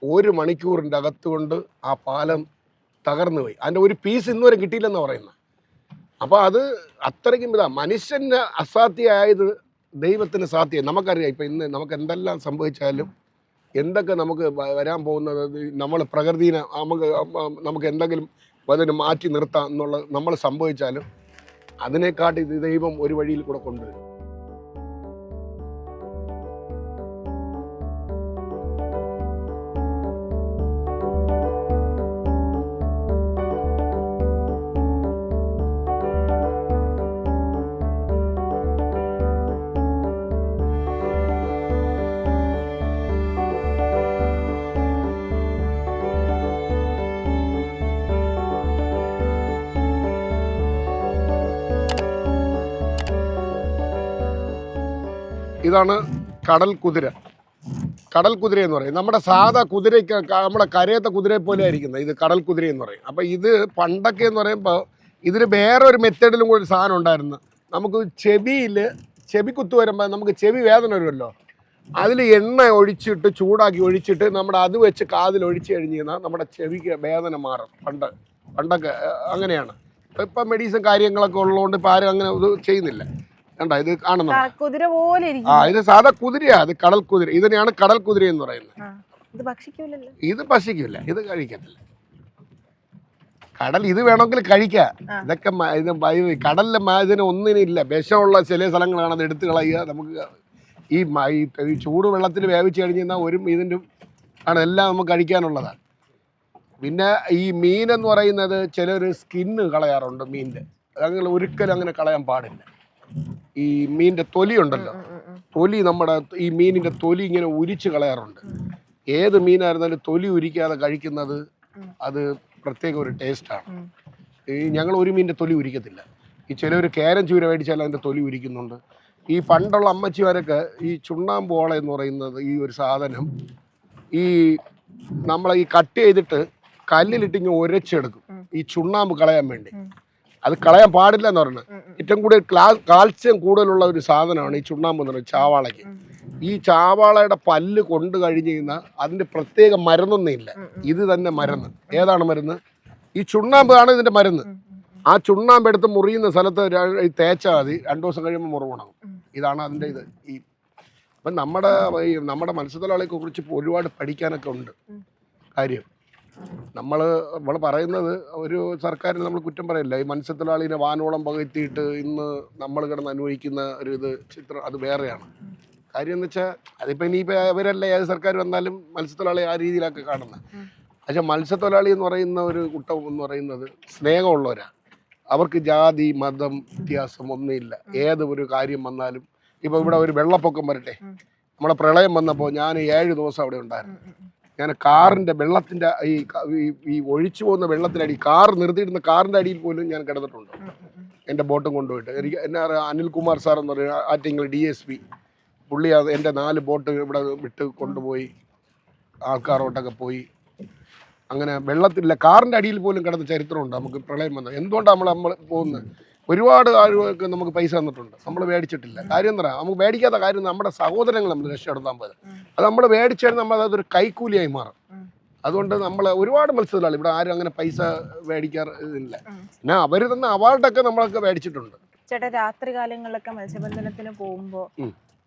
1 മണിക്കൂറിൻ്റെ അകത്തുകൊണ്ട് ആ പാലം തകർന്നു പോയി. അതിൻ്റെ ഒരു പീസ് ഇന്നുവരെ കിട്ടിയില്ലെന്നാണ് പറയുന്നത്. അപ്പോൾ അത് അത്രയ്ക്കും മനുഷ്യന് അസാധ്യമായത് ദൈവത്തിന് സാധ്യമായി. നമുക്കറിയാം ഇപ്പം ഇന്ന് നമുക്ക് എന്തെല്ലാം സംഭവിച്ചാലും, എന്തൊക്കെ നമുക്ക് വരാൻ പോകുന്നത്, നമ്മൾ പ്രകൃതിനെ നമുക്ക് എന്തെങ്കിലും അതിന് മാറ്റി നിർത്താം എന്നുള്ള നമ്മൾ സംഭവിച്ചാലും അതിനെക്കാട്ടി ദൈവം ഒരു വഴിയിൽ കൂടെ കൊണ്ടുവരും. ഇതാണ് കടൽ കുതിര എന്ന് പറയും. നമ്മുടെ സാധാ കുതിരയ്ക്ക്, നമ്മുടെ കരയത്തെ കുതിരയെ പോലെ ആയിരിക്കുന്നത് ഇത് കടൽ കുതിര എന്ന് പറയും. അപ്പം ഇത് പണ്ടൊക്കെ എന്ന് പറയുമ്പോൾ ഇതിന് വേറൊരു മെത്തേഡിലും കൂടി ഒരു സാധനം ഉണ്ടായിരുന്നു. നമുക്ക് ചെവി കുത്തു വരുമ്പോൾ നമുക്ക് ചെവി വേദന വരുമല്ലോ, അതിൽ എണ്ണ ഒഴിച്ചിട്ട് ചൂടാക്കി ഒഴിച്ചിട്ട് നമ്മുടെ അത് വെച്ച് കാതിൽ ഒഴിച്ച് കഴിഞ്ഞ് കഴിഞ്ഞാൽ നമ്മുടെ ചെവിക്ക് വേദന മാറും. പണ്ടൊക്കെ അങ്ങനെയാണ്. ഇപ്പം മെഡിസിൻ കാര്യങ്ങളൊക്കെ ഉള്ളതുകൊണ്ട് ഇപ്പം ആരും അങ്ങനെ ഇത് ചെയ്യുന്നില്ല. കണ്ട ഇത് കാണുന്നു, ഇത് സാധാ കുതിരയാ, അത് കടൽ കുതിര. ഇതിനെയാണ് കടൽ കുതിര എന്ന് പറയുന്നത്. ഇത് ഭക്ഷിക്കില്ല, ഇത് കഴിക്കത്തില്ല. കടൽ ഇത് വേണമെങ്കിൽ കഴിക്കാം. ഇതൊക്കെ കടലിലെ ഇതിന് ഒന്നിനില്ല. വിഷമുള്ള ചില സ്ഥലങ്ങളാണ്, അത് എടുത്തു കളയുക. നമുക്ക് ഈ ചൂട് വെള്ളത്തിൽ വേവിച്ച് കഴിഞ്ഞ് കഴിഞ്ഞാൽ ഇതിൻ്റെ ആണ് എല്ലാം നമുക്ക് കഴിക്കാനുള്ളതാണ്. പിന്നെ ഈ മീനെന്ന് പറയുന്നത് ചിലർ സ്കിന്ന് കളയാറുണ്ട് മീനിൻ്റെ. അങ്ങനെ ഒരിക്കലും അങ്ങനെ കളയാൻ പാടില്ല. ഈ മീനിൻ്റെ തൊലി ഉണ്ടല്ലോ, നമ്മുടെ ഈ മീനിൻ്റെ തൊലി ഇങ്ങനെ ഉരിച്ച് കളയാറുണ്ട്. ഏത് മീനായിരുന്നാലും തൊലി ഉരിക്കാതെ കഴിക്കുന്നത് അത് പ്രത്യേക ഒരു ടേസ്റ്റാണ്. ഞങ്ങൾ ഒരു മീനിൻ്റെ തൊലി ഉരിക്കത്തില്ല. ഈ ചിലവർ കേരൻ ചൂര മേടിച്ചാൽ അതിൻ്റെ തൊലി ഉരിക്കുന്നുണ്ട്. ഈ പണ്ടുള്ള അമ്മച്ചിമാരൊക്കെ ഈ ചുണ്ണാമ്പോള എന്ന് പറയുന്നത് ഈ ഒരു സാധനം നമ്മളെ ഈ കട്ട് ചെയ്തിട്ട് കല്ലിലിട്ട് ഇങ്ങനെ ഉരച്ചെടുക്കും ഈ ചുണ്ണാമ്പ് കളയാൻ വേണ്ടി. അത് കളയാൻ പാടില്ല എന്ന് പറയുന്നത്. ഏറ്റവും കൂടുതൽ കാൽസ്യം കൂടുതലുള്ള ഒരു സാധനമാണ് ഈ ചുണ്ണാമ്പ് എന്ന് പറയുന്നത് ചാവാളയ്ക്ക്. ഈ ചാവാളയുടെ പല്ല് കൊണ്ട് കഴിഞ്ഞ് കഴിഞ്ഞാൽ അതിൻ്റെ പ്രത്യേക മരുന്നൊന്നും ഇല്ല. ഇത് തന്നെ മരുന്ന്. ഏതാണ് മരുന്ന്? ഈ ചുണ്ണാമ്പാണ് ഇതിൻ്റെ മരുന്ന്. ആ ചുണ്ണാമ്പ് എടുത്ത് മുറിയുന്ന സ്ഥലത്ത് തേച്ചാൽ മതി, 2 ദിവസം കഴിയുമ്പോൾ മുറിവുണങ്ങും. ഇതാണ് അതിൻ്റെ ഇത്. അപ്പം നമ്മുടെ മത്സ്യത്തൊഴിലാളിയെ കുറിച്ച് ഒരുപാട് പഠിക്കാനൊക്കെ ഉണ്ട് കാര്യം. നമ്മൾ പറയുന്നത് ഒരു സർക്കാരിന് നമ്മൾ കുറ്റം പറയില്ല. ഈ മത്സ്യത്തൊഴിലാളിനെ വാനോളം പകർത്തിയിട്ട് ഇന്ന് നമ്മൾ കിടന്ന് അനുഭവിക്കുന്ന ഒരു ചിത്രം അത് വേറെയാണ്. കാര്യം എന്ന് വെച്ചാൽ അതിപ്പോൾ ഇനിയിപ്പോൾ അവരല്ല ഏത് സർക്കാർ വന്നാലും മത്സ്യത്തൊഴിലാളി ആ രീതിയിലൊക്കെ കാണുന്നത്. പക്ഷേ മത്സ്യത്തൊഴിലാളി എന്ന് പറയുന്ന ഒരു കൂട്ടം എന്ന് പറയുന്നത് സ്നേഹമുള്ളവരാണ്. അവർക്ക് ജാതി മതം വ്യത്യാസം ഒന്നുമില്ല. ഏത് ഒരു കാര്യം വന്നാലും, ഇപ്പോൾ ഇവിടെ ഒരു വെള്ളപ്പൊക്കം വരട്ടെ, നമ്മളെ പ്രളയം വന്നപ്പോൾ ഞാൻ 7 ദിവസം അവിടെ ഉണ്ടായിരുന്നു. ഞാൻ കാറിൻ്റെ വെള്ളത്തിൻ്റെ ഈ ഒഴിച്ചു പോകുന്ന വെള്ളത്തിൻ്റെ അടി, കാർ നിർത്തിയിടുന്ന കാറിൻ്റെ അടിയിൽ പോലും ഞാൻ കിടന്നിട്ടുണ്ട്. എൻ്റെ ബോട്ടും കൊണ്ടുപോയിട്ട് എനിക്ക് എന്നെ അറിയാം, അനിൽകുമാർ സാർ എന്ന് പറയുന്ന ആറ്റിങ്ങൽ DSP പുള്ളി അത് എൻ്റെ 4 ബോട്ട് ഇവിടെ വിട്ട് കൊണ്ടുപോയി ആൾക്കാരോട്ടൊക്കെ പോയി. അങ്ങനെ വെള്ളത്തില്ല, കാറിൻ്റെ അടിയിൽ പോലും കിടന്ന ചരിത്രമുണ്ട് നമുക്ക് പ്രളയം വന്നത്. എന്തുകൊണ്ടാണ് നമ്മൾ പോകുന്നത്? ഒരുപാട് ആളുകൾക്ക് നമുക്ക് പൈസ തന്നിട്ടുണ്ട്, നമ്മൾ മേടിച്ചിട്ടില്ല. കാര്യം എന്താ, നമുക്ക് മേടിക്കാത്ത കാര്യം നമ്മുടെ സഹോദരങ്ങൾ നമ്മൾ രക്ഷപ്പെടുത്താൻ പോയത്. അത് നമ്മൾ മേടിച്ചാൽ നമ്മൾ അതൊരു കൈക്കൂലിയായി മാറും. അതുകൊണ്ട് നമ്മൾ ഒരുപാട് മത്സ്യത്തൊഴിലാളി ഇവിടെ ആരും അങ്ങനെ പൈസ മേടിക്കാറില്ല. പിന്നെ അവർ തന്നെ അവാർഡൊക്കെ നമ്മളൊക്കെ മേടിച്ചിട്ടുണ്ട്. ചേട്ടാ, രാത്രി കാലങ്ങളിലൊക്കെ മത്സ്യബന്ധനത്തിന് പോകുമ്പോൾ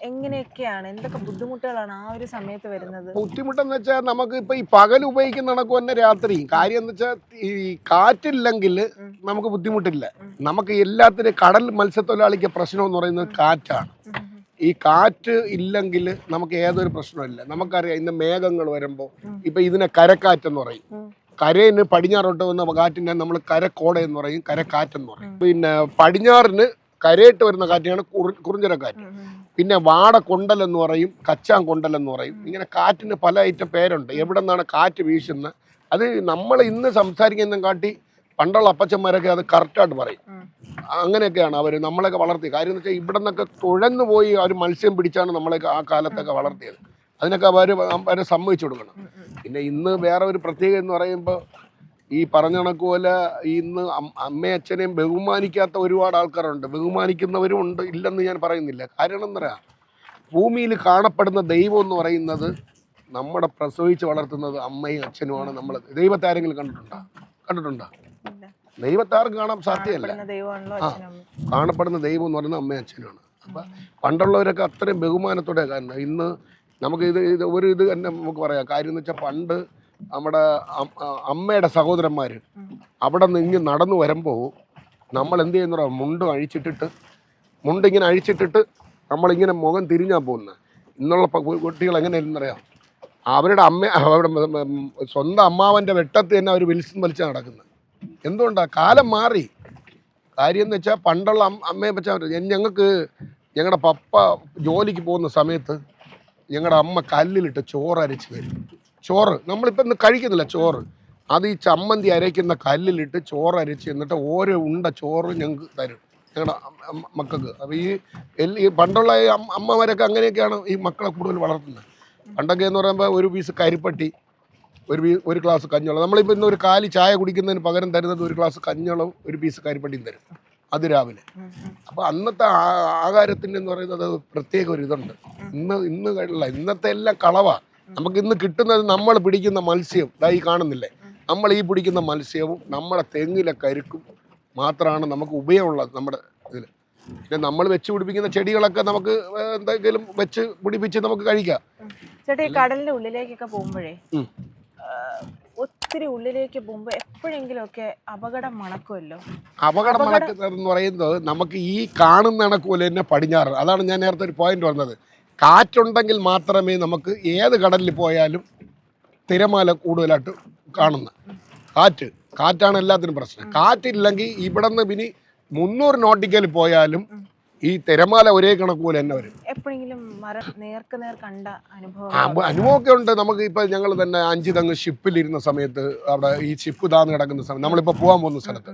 എങ്ങനെയൊക്കെയാണ്, എന്തൊക്കെ ബുദ്ധിമുട്ടുകളാണ് ആ ഒരു സമയത്ത് വരുന്നത്? ബുദ്ധിമുട്ടെന്ന് വെച്ചാൽ നമുക്ക് ഇപ്പൊ ഈ പകൽ ഉപയോഗിക്കുന്ന കണക്ക് തന്നെ രാത്രി. കാര്യം എന്ന് വെച്ചാൽ ഈ കാറ്റില്ലെങ്കിൽ നമുക്ക് ബുദ്ധിമുട്ടില്ല. നമുക്ക് എല്ലാത്തിനും കടൽ മത്സ്യത്തൊഴിലാളിക്ക് പ്രശ്നം എന്ന് പറയുന്നത് കാറ്റാണ്. ഈ കാറ്റ് ഇല്ലെങ്കിൽ നമുക്ക് ഏതൊരു പ്രശ്നമില്ല. നമുക്കറിയാം, ഇന്ന് മേഘങ്ങൾ വരുമ്പോൾ ഇപ്പൊ ഇതിനെ കരക്കാറ്റെന്ന് പറയും. കരയിന് പടിഞ്ഞാറോട്ട് വന്ന കാറ്റിനെ നമ്മൾ കരക്കോട എന്ന് പറയും, കരക്കാറ്റെന്ന് പറയും. പിന്നെ പടിഞ്ഞാറിന് കരയിട്ട് വരുന്ന കാറ്റാണ് കുറിഞ്ചിറക്കാറ്റ്. പിന്നെ വാടക്കൊണ്ടൽ എന്ന് പറയും, കച്ചാൻ കൊണ്ടൽ എന്ന് പറയും. ഇങ്ങനെ കാറ്റിന് പല ഐറ്റം പേരുണ്ട്. എവിടെ നിന്നാണ് കാറ്റ് വീശുന്നത് അത് നമ്മൾ ഇന്ന് സംസാരിക്കുന്ന കാട്ടി പണ്ടുള്ള അപ്പച്ചന്മാരൊക്കെ അത് കറക്റ്റായിട്ട് പറയും. അങ്ങനെയൊക്കെയാണ് അവർ നമ്മളെയൊക്കെ വളർത്തിയത്. കാര്യം എന്ന് വെച്ചാൽ ഇവിടെ നിന്നൊക്കെ തുഴന്നു പോയി അവർ മത്സ്യം പിടിച്ചാണ് നമ്മളെയൊക്കെ ആ കാലത്തൊക്കെ വളർത്തിയത്. അതിനൊക്കെ അവരെ സമ്മതിച്ചു കൊടുക്കണം. പിന്നെ ഇന്ന് വേറെ ഒരു പ്രത്യേകത എന്ന് പറയുമ്പോൾ ഈ പറഞ്ഞ കണക്ക് പോലെ ഇന്ന് അമ്മയും അച്ഛനെയും ബഹുമാനിക്കാത്ത ഒരുപാട് ആൾക്കാരുണ്ട്. ബഹുമാനിക്കുന്നവരും ഉണ്ട്, ഇല്ലെന്ന് ഞാൻ പറയുന്നില്ല. കാരണം എന്താ പറയുക, ഭൂമിയിൽ കാണപ്പെടുന്ന ദൈവം എന്ന് പറയുന്നത് നമ്മുടെ പ്രസവിച്ച് വളർത്തുന്നത് അമ്മയും അച്ഛനുമാണ്. നമ്മൾ ദൈവത്തെ ആരെങ്കിലും കണ്ടിട്ടുണ്ടോ? ദൈവത്തെ ആർക്കും കാണാൻ സാധ്യമല്ല. കാണപ്പെടുന്ന ദൈവം എന്ന് പറയുന്നത് അമ്മയും അച്ഛനുമാണ്. അപ്പം പണ്ടുള്ളവരൊക്കെ അത്രയും ബഹുമാനത്തോടെ കാരണം. ഇന്ന് നമുക്ക് ഇത് തന്നെ നമുക്ക് പറയാം. കാര്യം എന്ന് വെച്ചാൽ പണ്ട് നമ്മുടെ അമ്മയുടെ സഹോദരന്മാർ അവിടെ നിന്ന് ഇങ്ങനെ നടന്നു വരുമ്പോൾ നമ്മൾ എന്ത് ചെയ്യുന്ന മുണ്ടിങ്ങനെ അഴിച്ചിട്ടിട്ട് നമ്മളിങ്ങനെ മുഖം തിരിഞ്ഞാൽ പോകുന്നത്. ഇന്നുള്ള കുട്ടികൾ എങ്ങനെയാണെന്നറിയാം, അവരുടെ സ്വന്തം അമ്മാവൻ്റെ വെട്ടത്ത് തന്നെ അവർ വലിച്ചാൽ നടക്കുന്നത്. എന്തുകൊണ്ടാണ്? കാലം മാറി. കാര്യം എന്ന് വെച്ചാൽ പണ്ടുള്ള അമ്മയെ വെച്ചാൽ ഞങ്ങളുടെ പപ്പ ജോലിക്ക് പോകുന്ന സമയത്ത് ഞങ്ങളുടെ അമ്മ കല്ലിലിട്ട് ചോറ് അരച്ച് തരും. ചോറ് നമ്മളിപ്പോൾ ഇന്ന് കഴിക്കുന്നില്ല ചോറ്, അത് ഈ ചമ്മന്തി അരയ്ക്കുന്ന കല്ലിലിട്ട് ചോറ് അരച്ച് എന്നിട്ട് ഓരോ ഉണ്ട ചോറ് ഞങ്ങൾക്ക് തരും, ഞങ്ങളുടെ മക്കൾക്ക്. അപ്പോൾ ഈ പണ്ടുള്ള അമ്മമാരൊക്കെ അങ്ങനെയൊക്കെയാണ് ഈ മക്കളെ കൂടുതൽ വളർത്തുന്നത്. പണ്ടൊക്കെ എന്ന് പറയുമ്പോൾ ഒരു പീസ് കരിപ്പട്ടി, ഒരു ഗ്ലാസ് കഞ്ഞോളം. നമ്മളിപ്പോൾ ഇന്ന് ഒരു കാലി ചായ കുടിക്കുന്നതിന് പകരം തരുന്നത് ഒരു ഗ്ലാസ് കഞ്ഞോളം ഒരു പീസ് കരിപ്പട്ടിയും തരും, അത് രാവിലെ. അപ്പോൾ അന്നത്തെ ആഹാരത്തിൻ്റെ എന്ന് പറയുന്നത് പ്രത്യേക ഒരു ഇതുണ്ട്. ഇന്ന് കഴിയില്ല. ഇന്നത്തെ എല്ലാം കളവാണ്. നമുക്ക് ഇന്ന് കിട്ടുന്നത് നമ്മൾ പിടിക്കുന്ന മത്സ്യം ഈ കാണുന്നില്ലേ, നമ്മൾ ഈ പിടിക്കുന്ന മത്സ്യവും നമ്മുടെ തെങ്ങിലെ കരുക്കും മാത്രമാണ് നമുക്ക് ഉപയോഗമുള്ളത് നമ്മുടെ ഇതിൽ. പിന്നെ നമ്മൾ വെച്ച് പിടിപ്പിക്കുന്ന ചെടികളൊക്കെ നമുക്ക് എന്തെങ്കിലും വെച്ച് പിടിപ്പിച്ച് നമുക്ക് കഴിക്കാം. ചേട്ടാ, ഈ കടലിന്റെ ഉള്ളിലേക്കൊക്കെ പോകുമ്പോഴേ ഒത്തിരി ഉള്ളിലേക്ക് പോകുമ്പോൾ എപ്പോഴെങ്കിലും ഒക്കെ അപകടം മണക്കുമല്ലോ. അപകടം മണക്കുന്നതെന്ന് പറയുന്നത് നമുക്ക് ഈ കാണുന്ന കണക്കുപോലെ തന്നെ പടിഞ്ഞാറ്. അതാണ് ഞാൻ നേരത്തെ ഒരു പോയിന്റ് പറഞ്ഞത്. കാറ്റുണ്ടെങ്കിൽ മാത്രമേ നമുക്ക് ഏത് കടലിൽ പോയാലും തിരമാല കൂടുതലായിട്ട് കാണുന്നത്. കാറ്റാണ് എല്ലാത്തിനും പ്രശ്നം. കാറ്റില്ലെങ്കിൽ ഇവിടെ നിന്ന് പിന്നെ 300 നോട്ടിക്കൽ പോയാലും ഈ തിരമാല ഒരേ കണക്ക് പോലെ തന്നെ വരും. എപ്പോഴെങ്കിലും കണ്ട അനുഭവമൊക്കെ ഉണ്ട് നമുക്ക്. ഇപ്പം ഞങ്ങൾ തന്നെ 5 തെങ്ങ് ഷിപ്പിലിരുന്ന സമയത്ത്, അവിടെ ഈ ഷിപ്പ് താന്ന് കിടക്കുന്ന സമയത്ത്, നമ്മളിപ്പോൾ പോകാൻ പോകുന്ന സ്ഥലത്ത്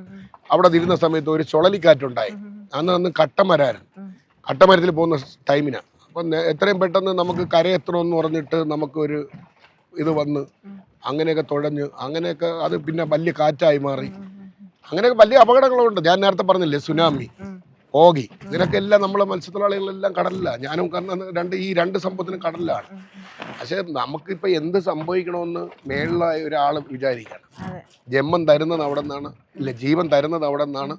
അവിടെ ഇരുന്ന സമയത്ത് ഒരു ചുഴലിക്കാറ്റുണ്ടായി. അന്ന് കട്ടമരത്തിൽ പോകുന്ന ടൈമിനാണ്. അപ്പം എത്രയും പെട്ടെന്ന് നമുക്ക് കരയെത്തണമെന്ന് പറഞ്ഞിട്ട് നമുക്കൊരു ഇത് വന്ന് അങ്ങനെയൊക്കെ തുഴഞ്ഞ് അങ്ങനെയൊക്കെ അത് പിന്നെ വലിയ കാറ്റായി മാറി. അങ്ങനെയൊക്കെ വലിയ അപകടങ്ങളുണ്ട്. ഞാൻ നേരത്തെ പറഞ്ഞില്ലേ, സുനാമി, ഓഗി, ഇതിനൊക്കെ എല്ലാം നമ്മളെ മത്സ്യത്തൊഴിലാളികളെല്ലാം കടലിലാണ്. ഞാനും കാരണം ഈ രണ്ട് സംഭവത്തിനും കടലിലാണ്. പക്ഷെ നമുക്കിപ്പോൾ എന്ത് സംഭവിക്കണമെന്ന് മേളിലായ ഒരാൾ വിചാരിക്കണം. ജന്മം തരുന്നത് അവിടെ നിന്നാണ്, ഇല്ല ജീവൻ തരുന്നത് അവിടെ നിന്നാണ്,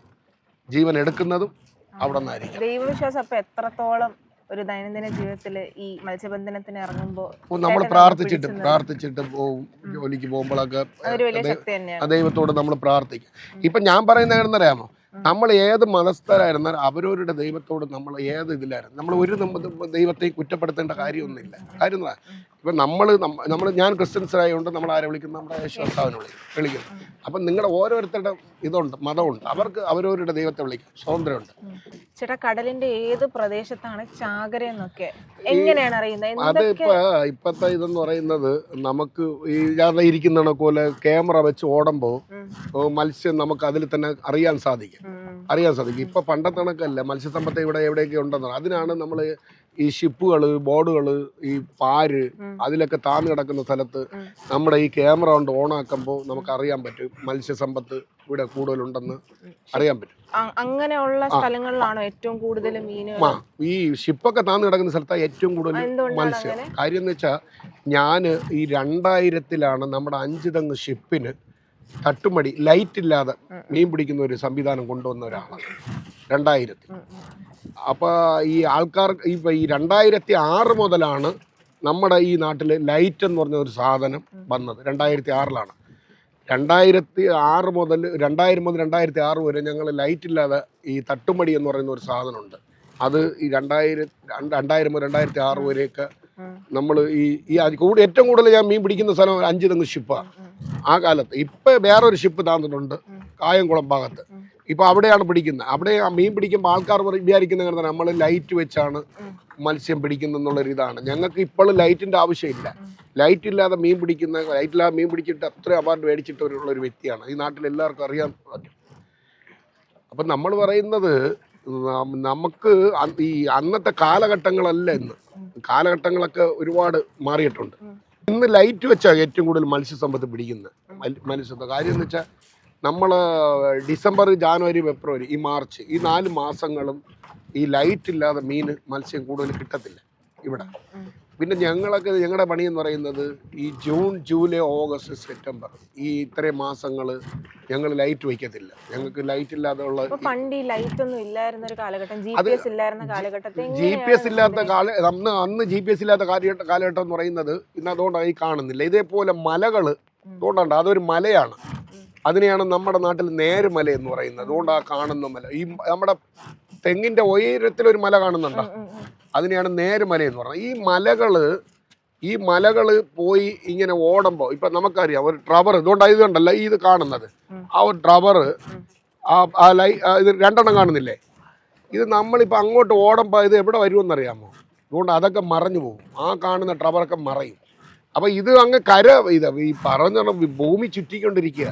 ജീവൻ എടുക്കുന്നതും അവിടെ നിന്നായിരിക്കും. ദൈവവിശ്വാസം അപ്പം എത്രത്തോളം ഒരു ദൈനംദിന ജീവിതത്തിൽ ഈ മത്സ്യബന്ധനത്തിന് ഇറങ്ങുമ്പോൾ നമ്മൾ പ്രാർത്ഥിച്ചിട്ട് പോകും. ജോലിക്ക് പോകുമ്പോഴൊക്കെ ദൈവത്തോട് നമ്മൾ പ്രാർത്ഥിക്കും. ഇപ്പം ഞാൻ പറയുന്ന എന്നറിയാമോ, നമ്മൾ ഏത് മതസ്ഥരായിരുന്നാലും അവരവരുടെ ദൈവത്തോട് നമ്മൾ ഏത് ഇതിലായിരുന്നു, നമ്മൾ ഒരു ദൈവത്തെ കുറ്റപ്പെടുത്തേണ്ട കാര്യമൊന്നുമില്ല. കാര്യം എന്താ, ഇപ്പം ഞാൻ ക്രിസ്ത്യൻസായതുകൊണ്ട് നമ്മൾ ആരെ വിളിക്കുന്നത്, നമ്മുടെ യേശുവിനെ വിളിക്കുന്നു. അപ്പം നിങ്ങളുടെ ഓരോരുത്തരുടെ ഇതുണ്ട്, മതമുണ്ട്, അവർക്ക് അവരവരുടെ ദൈവത്തെ വിളിക്കാം, സ്വാതന്ത്ര്യമുണ്ട്. ചേട്ടാ, കടലിന്റെ ഏത് പ്രദേശത്താണ് ചാകര എന്നൊക്കെ എങ്ങനെയാണ് അറിയുന്നത്? അത് ഇപ്പത്തെ ഇതെന്ന് പറയുന്നത് നമുക്ക് ഈ ഇരിക്കുന്ന പോലെ ക്യാമറ വെച്ച് ഓടുമ്പോൾ മത്സ്യം നമുക്ക് അതിൽ തന്നെ അറിയാൻ സാധിക്കും. അറിയാൻ സാധിക്കും. ഇപ്പൊ പണ്ടത്തെ കണക്കല്ല മത്സ്യസമ്പത്ത് ഇവിടെ എവിടെയൊക്കെ ഉണ്ടെന്ന്. അതിനാണ് നമ്മൾ ഈ ഷിപ്പുകൾ, ബോർഡുകൾ, ഈ പാര് അതിലൊക്കെ താന്നു കിടക്കുന്ന സ്ഥലത്ത് നമ്മുടെ ഈ ക്യാമറ കൊണ്ട് ഓണാക്കുമ്പോൾ നമുക്ക് അറിയാൻ പറ്റും മത്സ്യസമ്പത്ത് ഇവിടെ കൂടുതലുണ്ടെന്ന് അറിയാൻ പറ്റും. അങ്ങനെയുള്ള സ്ഥലങ്ങളിലാണോ ഏറ്റവും കൂടുതൽ മീനുകൾ? ഈ ഷിപ്പൊക്കെ താന്നു കിടക്കുന്ന സ്ഥലത്താണ് ഏറ്റവും കൂടുതൽ മത്സ്യം. കാര്യം എന്ന് വെച്ചാൽ ഞാൻ ഈ 2000-ലാണ് നമ്മുടെ 5 തെങ്ങ് ഷിപ്പിന് തട്ടുമടി ലൈറ്റ് ഇല്ലാതെ മീൻ പിടിക്കുന്ന ഒരു സംവിധാനം കൊണ്ടുവന്ന ഒരാളാണ് 2000. അപ്പോൾ ഈ ആൾക്കാർ ഇപ്പം ഈ 2006 മുതലാണ് നമ്മുടെ ഈ നാട്ടിൽ ലൈറ്റ് എന്ന് പറഞ്ഞ ഒരു സാധനം വന്നത്. 2006-ലാണ്. 2006 മുതൽ 2000 മുതൽ 2006 വരെ ഞങ്ങൾ ലൈറ്റ് ഇല്ലാതെ ഈ തട്ടുമടി എന്ന് പറയുന്ന ഒരു സാധനമുണ്ട്. അത് ഈ 2000 മുതൽ 2006 വരെയൊക്കെ നമ്മൾ ഈ ഏറ്റവും കൂടുതൽ ഞാൻ മീൻ പിടിക്കുന്ന സ്ഥലം 5 തെങ്ങ് ഷിപ്പാണ് ആ കാലത്ത്. ഇപ്പം വേറൊരു ഷിപ്പ് താന്നിട്ടുണ്ട് കായംകുളം ഭാഗത്ത്. ഇപ്പം അവിടെയാണ് പിടിക്കുന്നത്. അവിടെ മീൻ പിടിക്കുമ്പോൾ ആൾക്കാർ വിചാരിക്കുന്ന നമ്മൾ ലൈറ്റ് വെച്ചാണ് മത്സ്യം പിടിക്കുന്നെന്നുള്ളൊരു ഇതാണ്. ഞങ്ങൾക്ക് ഇപ്പോഴും ലൈറ്റിൻ്റെ ആവശ്യമില്ല. ലൈറ്റ് ഇല്ലാതെ മീൻ പിടിക്കുന്ന, ലൈറ്റില്ലാതെ മീൻ പിടിച്ചിട്ട് അത്രയും അവാർഡ് മേടിച്ചിട്ടുള്ളൊരു വ്യക്തിയാണ്. ഈ നാട്ടിൽ എല്ലാവർക്കും അറിയാൻ പറ്റും. അപ്പം നമ്മൾ പറയുന്നത് നമുക്ക് ഈ അന്നത്തെ കാലഘട്ടങ്ങളല്ല ഇന്ന്. കാലഘട്ടങ്ങളൊക്കെ ഒരുപാട് മാറിയിട്ടുണ്ട്. ഇന്ന് ലൈറ്റ് വെച്ചാൽ ഏറ്റവും കൂടുതൽ മത്സ്യസമ്പത്ത് പിടിക്കുന്നത്. മത്സ്യത്തെ കാര്യം എന്ന് വെച്ചാൽ നമ്മൾ ഡിസംബർ, ജാനുവരി, ഫെബ്രുവരി, ഈ മാർച്ച്, ഈ 4 മാസങ്ങളും ഈ ലൈറ്റ് ഇല്ലാതെ മത്സ്യം കൂടുതൽ കിട്ടത്തില്ല ഇവിടെ. പിന്നെ ഞങ്ങളുടെ പണി എന്ന് പറയുന്നത് ഈ ജൂൺ, ജൂലൈ, ഓഗസ്റ്റ്, സെപ്റ്റംബർ ഈ ഇത്രയും മാസങ്ങൾ ഞങ്ങൾ ലൈറ്റ് വയ്ക്കത്തില്ല. ഞങ്ങൾക്ക് ലൈറ്റ് ഇല്ലാതെ ഉള്ള പണ്ട് ഈ ലൈറ്റ് ഒന്നും ഇല്ലായിരുന്ന ഒരു കാലഘട്ടം, GPS ഇല്ലായിരുന്ന കാലഘട്ടത്തിൽ GPS ഇല്ലാത്ത അന്ന് GPS ഇല്ലാത്ത കാലഘട്ടം എന്ന് പറയുന്നത് ഇന്ന് അതുകൊണ്ടാണ് ഈ കാണുന്നില്ല. ഇതേപോലെ മലകൾ അതുകൊണ്ടാണ്, അതൊരു മലയാണ്. അതിനെയാണ് നമ്മുടെ നാട്ടിൽ നേരുമല എന്ന് പറയുന്നത്. അതുകൊണ്ടാണ് കാണുന്ന മല. ഈ നമ്മുടെ തെങ്ങിന്റെ ഉയരത്തിലൊരു മല കാണുന്നുണ്ടോ? അതിനെയാണ് നേരുമല എന്ന് പറയുന്നത്. ഈ മലകള് പോയി ഇങ്ങനെ ഓടുമ്പോൾ ഇപ്പൊ നമുക്കറിയാം ഒരു ട്രവർ, ഇതുകൊണ്ടല്ല ഇത് കാണുന്നത്. ആ ഒരു ട്രവർ ഇത് 2 കാണുന്നില്ലേ? ഇത് നമ്മളിപ്പോൾ അങ്ങോട്ട് ഓടുമ്പോൾ ഇത് എവിടെ വരുമെന്നറിയാമോ? അതുകൊണ്ട് അതൊക്കെ മറഞ്ഞു പോകും. ആ കാണുന്ന ട്രവറൊക്കെ മറയും. അപ്പം ഇത് അങ്ങ് ഈ പറഞ്ഞ ഭൂമി ചുറ്റിക്കൊണ്ടിരിക്കുക.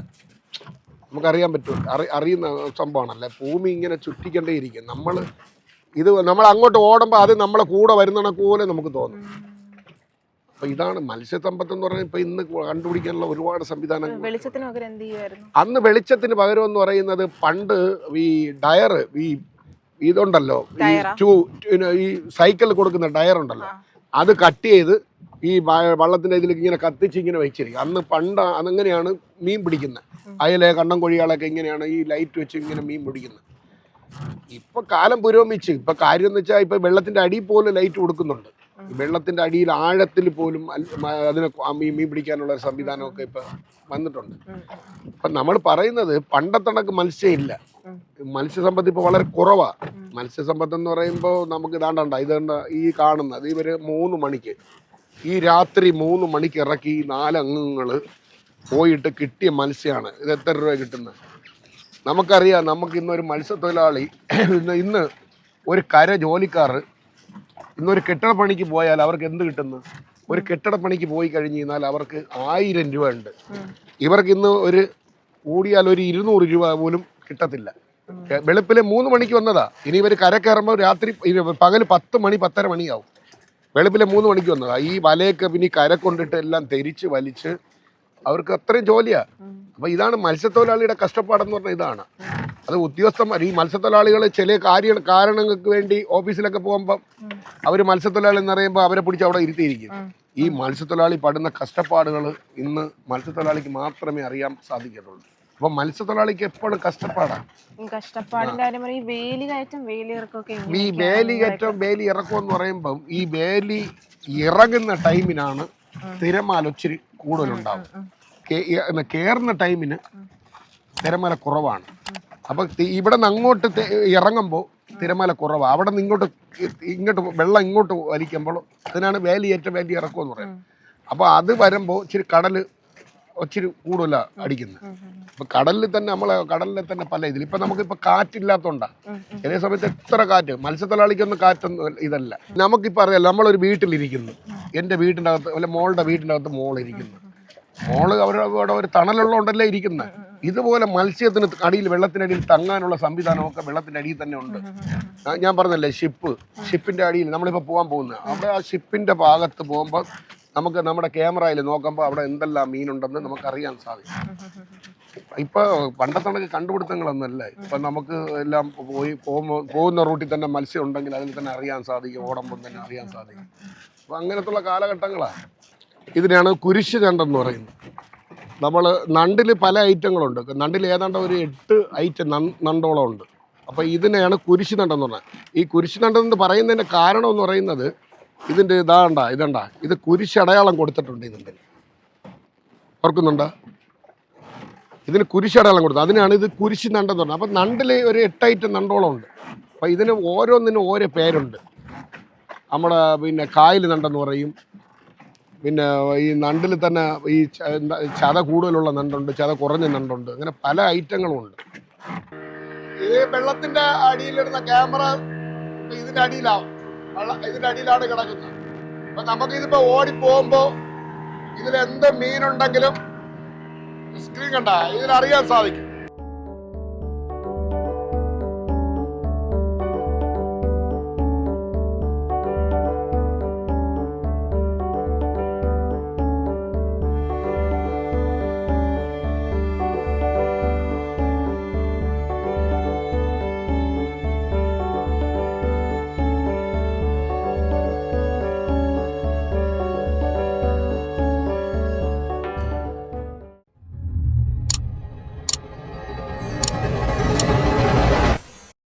നമുക്കറിയാൻ പറ്റും, അറിയുന്ന സംഭവമാണല്ലേ. ഭൂമി ഇങ്ങനെ ചുറ്റിക്കൊണ്ടേ ഇരിക്കുക. നമ്മൾ അങ്ങോട്ട് ഓടുമ്പോൾ അത് നമ്മളെ കൂടെ വരുന്ന പോലെ നമുക്ക് തോന്നും. അപ്പം ഇതാണ് മത്സ്യസമ്പത്ത് എന്ന് പറഞ്ഞാൽ. ഇപ്പം ഇന്ന് കണ്ടുപിടിക്കാനുള്ള ഒരുപാട് സംവിധാനങ്ങൾ. അന്ന് വെളിച്ചത്തിന് പകരം എന്ന് പറയുന്നത് പണ്ട് ഈ ഡയർ, ഇതുണ്ടല്ലോ, ഈ സൈക്കിളിൽ കൊടുക്കുന്ന ഡയർ ഉണ്ടല്ലോ, അത് കട്ട് ചെയ്ത് ഈ വള്ളത്തിൻ്റെ ഇതിലേക്ക് ഇങ്ങനെ കത്തിച്ച് ഇങ്ങനെ വെച്ചിരിക്കും. പണ്ട് അതങ്ങനെയാണ് മീൻ പിടിക്കുന്നത്. അയലെ കണ്ടം കൊഴിയാളൊക്കെ ഇങ്ങനെയാണ് ഈ ലൈറ്റ് വെച്ച് ഇങ്ങനെ മീൻ പിടിക്കുന്നത്. ഇപ്പൊ കാലം പുരോഗമിച്ച് ഇപ്പൊ കാര്യം എന്ന് വെച്ചാൽ ഇപ്പൊ വെള്ളത്തിന്റെ അടിയിൽ പോലും ലൈറ്റ് കൊടുക്കുന്നുണ്ട്. വെള്ളത്തിന്റെ അടിയിൽ ആഴത്തിൽ പോലും അതിനെ മീൻ പിടിക്കാനുള്ള സംവിധാനമൊക്കെ ഇപ്പൊ വന്നിട്ടുണ്ട്. അപ്പൊ നമ്മൾ പറയുന്നത് പണ്ടത്തെ കണക്ക് മത്സ്യം ഇല്ല. മത്സ്യസമ്പത്ത് ഇപ്പൊ വളരെ കുറവാ. മത്സ്യസമ്പത്ത് എന്ന് പറയുമ്പോൾ നമുക്ക് ഇതുണ്ട ഈ കാണുന്നത് ഇവര് 3 മണിക്ക് ഈ രാത്രി 3 മണിക്ക് ഇറക്കി 4 അംഗങ്ങൾ പോയിട്ട് കിട്ടിയ മത്സ്യമാണ്. ഇത് എത്ര രൂപ കിട്ടുന്നത് നമുക്കറിയാം. നമുക്ക് ഇന്നൊരു മത്സ്യത്തൊഴിലാളി, ഇന്ന് ഒരു കര ജോലിക്കാർ ഇന്നൊരു കെട്ടിടപ്പണിക്ക് പോയാൽ അവർക്ക് എന്ത് കിട്ടുന്നു? ഒരു കെട്ടിടപ്പണിക്ക് പോയി കഴിഞ്ഞ് കഴിഞ്ഞാൽ അവർക്ക് 1000 രൂപ ഉണ്ട്. ഇവർക്ക് ഇന്ന് ഒരു കൂടിയാൽ ഒരു 200 രൂപ പോലും കിട്ടത്തില്ല. വെളുപ്പിലെ 3 മണിക്ക് വന്നതാ. ഇനി ഇവർ കര കയറുമ്പോൾ രാത്രി പകൽ 10 മണി 10:30 മണിയാവും. വെളുപ്പിലെ 3 മണിക്ക് വന്നതാ. ഈ വലയൊക്കെ പിന്നെ കര കൊണ്ടിട്ട് എല്ലാം തെരിച്ച് വലിച്ച് അവർക്ക് അത്രയും ജോലിയാ. അപ്പൊ ഇതാണ് മത്സ്യത്തൊഴിലാളിയുടെ കഷ്ടപ്പാടെന്ന് പറഞ്ഞാൽ. ഇതാണ് അത് ഉദ്യോഗസ്ഥന്മാർ. ഈ മത്സ്യത്തൊഴിലാളികൾ ചില കാരണങ്ങൾക്ക് വേണ്ടി ഓഫീസിലൊക്കെ പോകുമ്പോൾ അവർ മത്സ്യത്തൊഴിലാളി എന്ന് പറയുമ്പോൾ അവരെ പിടിച്ച് അവിടെ ഇരുത്തിയിരിക്കും. ഈ മത്സ്യത്തൊഴിലാളി പെടുന്ന കഷ്ടപ്പാടുകൾ ഇന്ന് മത്സ്യത്തൊഴിലാളിക്ക് മാത്രമേ അറിയാൻ സാധിക്കത്തുള്ളൂ. അപ്പൊ മത്സ്യത്തൊഴിലാളിക്ക് എപ്പോഴും കഷ്ടപ്പാടാണ്. ഈ വേലി കയറ്റം വേലി ഇറക്കം എന്ന് പറയുമ്പം ഈ വേലി ഇറങ്ങുന്ന ടൈമിനാണ് തിരമാല ഒത്തിരി കൂടുതലുണ്ടാവും. കയറുന്ന ടൈമിന് തിരമാല കുറവാണ്. അപ്പൊ ഇവിടെ നിന്ന് അങ്ങോട്ട് ഇറങ്ങുമ്പോൾ തിരമാല കുറവാണ്. അവിടെ നിന്ന് ഇങ്ങോട്ട് വെള്ളം ഇങ്ങോട്ട് വലിക്കുമ്പോൾ അതിനാണ് വേലിയേറ്റം വേലി ഇറക്കം എന്ന് പറയുന്നത്. അപ്പൊ അത് വരുമ്പോൾ ഇച്ചിരി കടൽ ഒത്തിരി കൂടുതലാണ് അടിക്കുന്നത്. അപ്പൊ കടലിൽ തന്നെ പല ഇതിൽ ഇപ്പൊ നമുക്കിപ്പോ കാറ്റില്ലാത്തോണ്ടാണ്. ചില സമയത്ത് എത്ര കാറ്റ്, മത്സ്യത്തൊഴിലാളിക്കൊന്നും കാറ്റൊന്നും ഇതല്ല. നമുക്കിപ്പോ അറിയാലോ, നമ്മളൊരു വീട്ടിലിരിക്കുന്നു, എൻ്റെ വീട്ടിൻ്റെ അകത്ത് അല്ലെ മോളുടെ വീട്ടിൻ്റെ അകത്ത് മോളിരിക്കുന്നു. മോള് അവരുടെ ഒരു തണലുള്ളതുകൊണ്ടല്ലേ ഇരിക്കുന്നത്. ഇതുപോലെ മത്സ്യത്തിന് അടിയിൽ വെള്ളത്തിനടിയിൽ തങ്ങാനുള്ള സംവിധാനമൊക്കെ വെള്ളത്തിൻ്റെ അടിയിൽ തന്നെ ഉണ്ട്. ഞാൻ പറഞ്ഞല്ലേ ഷിപ്പിന്റെ അടിയിൽ നമ്മളിപ്പോൾ പോകാൻ പോകുന്നത്, അവിടെ ആ ഷിപ്പിന്റെ ഭാഗത്ത് പോകുമ്പോൾ നമുക്ക് നമ്മുടെ ക്യാമറയിൽ നോക്കുമ്പോൾ അവിടെ എന്തെല്ലാം മീനുണ്ടെന്ന് നമുക്കറിയാൻ സാധിക്കും. ഇപ്പൊ പണ്ടത്തെ കണക്ക് കണ്ടുപിടുത്തങ്ങളൊന്നുമല്ല. ഇപ്പൊ നമുക്ക് എല്ലാം പോകുന്ന റൂട്ടിൽ തന്നെ മത്സ്യം ഉണ്ടെങ്കിൽ അതിൽ തന്നെ അറിയാൻ സാധിക്കും, ഓടുമ്പോൾ തന്നെ അറിയാൻ സാധിക്കും. അപ്പൊ അങ്ങനത്തുള്ള കാലഘട്ടങ്ങളാണ്. ഇതിനെയാണ് കുരിശ് ഞണ്ടെന്ന് പറയുന്നത്. നമ്മൾ നണ്ടിൽ പല ഐറ്റങ്ങളുണ്ട്. നണ്ടിൽ ഏതാണ്ട് ഒരു 8 ഐറ്റം നണ്ടോളം ഉണ്ട്. അപ്പോൾ ഇതിനെയാണ് കുരിശ് നണ്ടെന്ന് പറഞ്ഞത്. ഈ കുരിശ് നണ്ടെന്ന് പറയുന്നതിൻ്റെ കാരണം എന്ന് പറയുന്നത് ഇതിൻ്റെ ഇതണ്ട ഇത് കുരിശടയാളം കൊടുത്തിട്ടുണ്ട്. ഇതിൻ്റെ ഓർക്കുന്നുണ്ടോ? ഇതിന് കുരിശടയാളം കൊടുത്തു, അതിനാണ് ഇത് കുരിശ് നണ്ടെന്ന് പറഞ്ഞത്. അപ്പം നണ്ടിൽ ഒരു 8 ഐറ്റം നണ്ടോളം ഉണ്ട്. അപ്പം ഇതിന് ഓരോന്നിനും ഓരോ പേരുണ്ട്. നമ്മുടെ പിന്നെ കായൽ നണ്ടെന്ന് പറയും. പിന്നെ ഈ നണ്ടിൽ തന്നെ ഈ ചത കൂടുതലുള്ള നണ്ടുണ്ട്, ചത കുറഞ്ഞ നണ്ടുണ്ട്, അങ്ങനെ പല ഐറ്റങ്ങളും ഉണ്ട്. ഇത് വെള്ളത്തിന്റെ അടിയിലിടുന്ന ക്യാമറ ഇതിന്റെ അടിയിലാവും, ഇതിന്റെ അടിയിലാണ് കിടക്കുന്നത്. അപ്പൊ നമുക്കിതിപ്പോ ഓടിപ്പോകുമ്പോ ഇതിലെന്ത് മീനുണ്ടെങ്കിലും സ്ക്രീൻ കണ്ട ഇതിലറിയാൻ സാധിക്കും.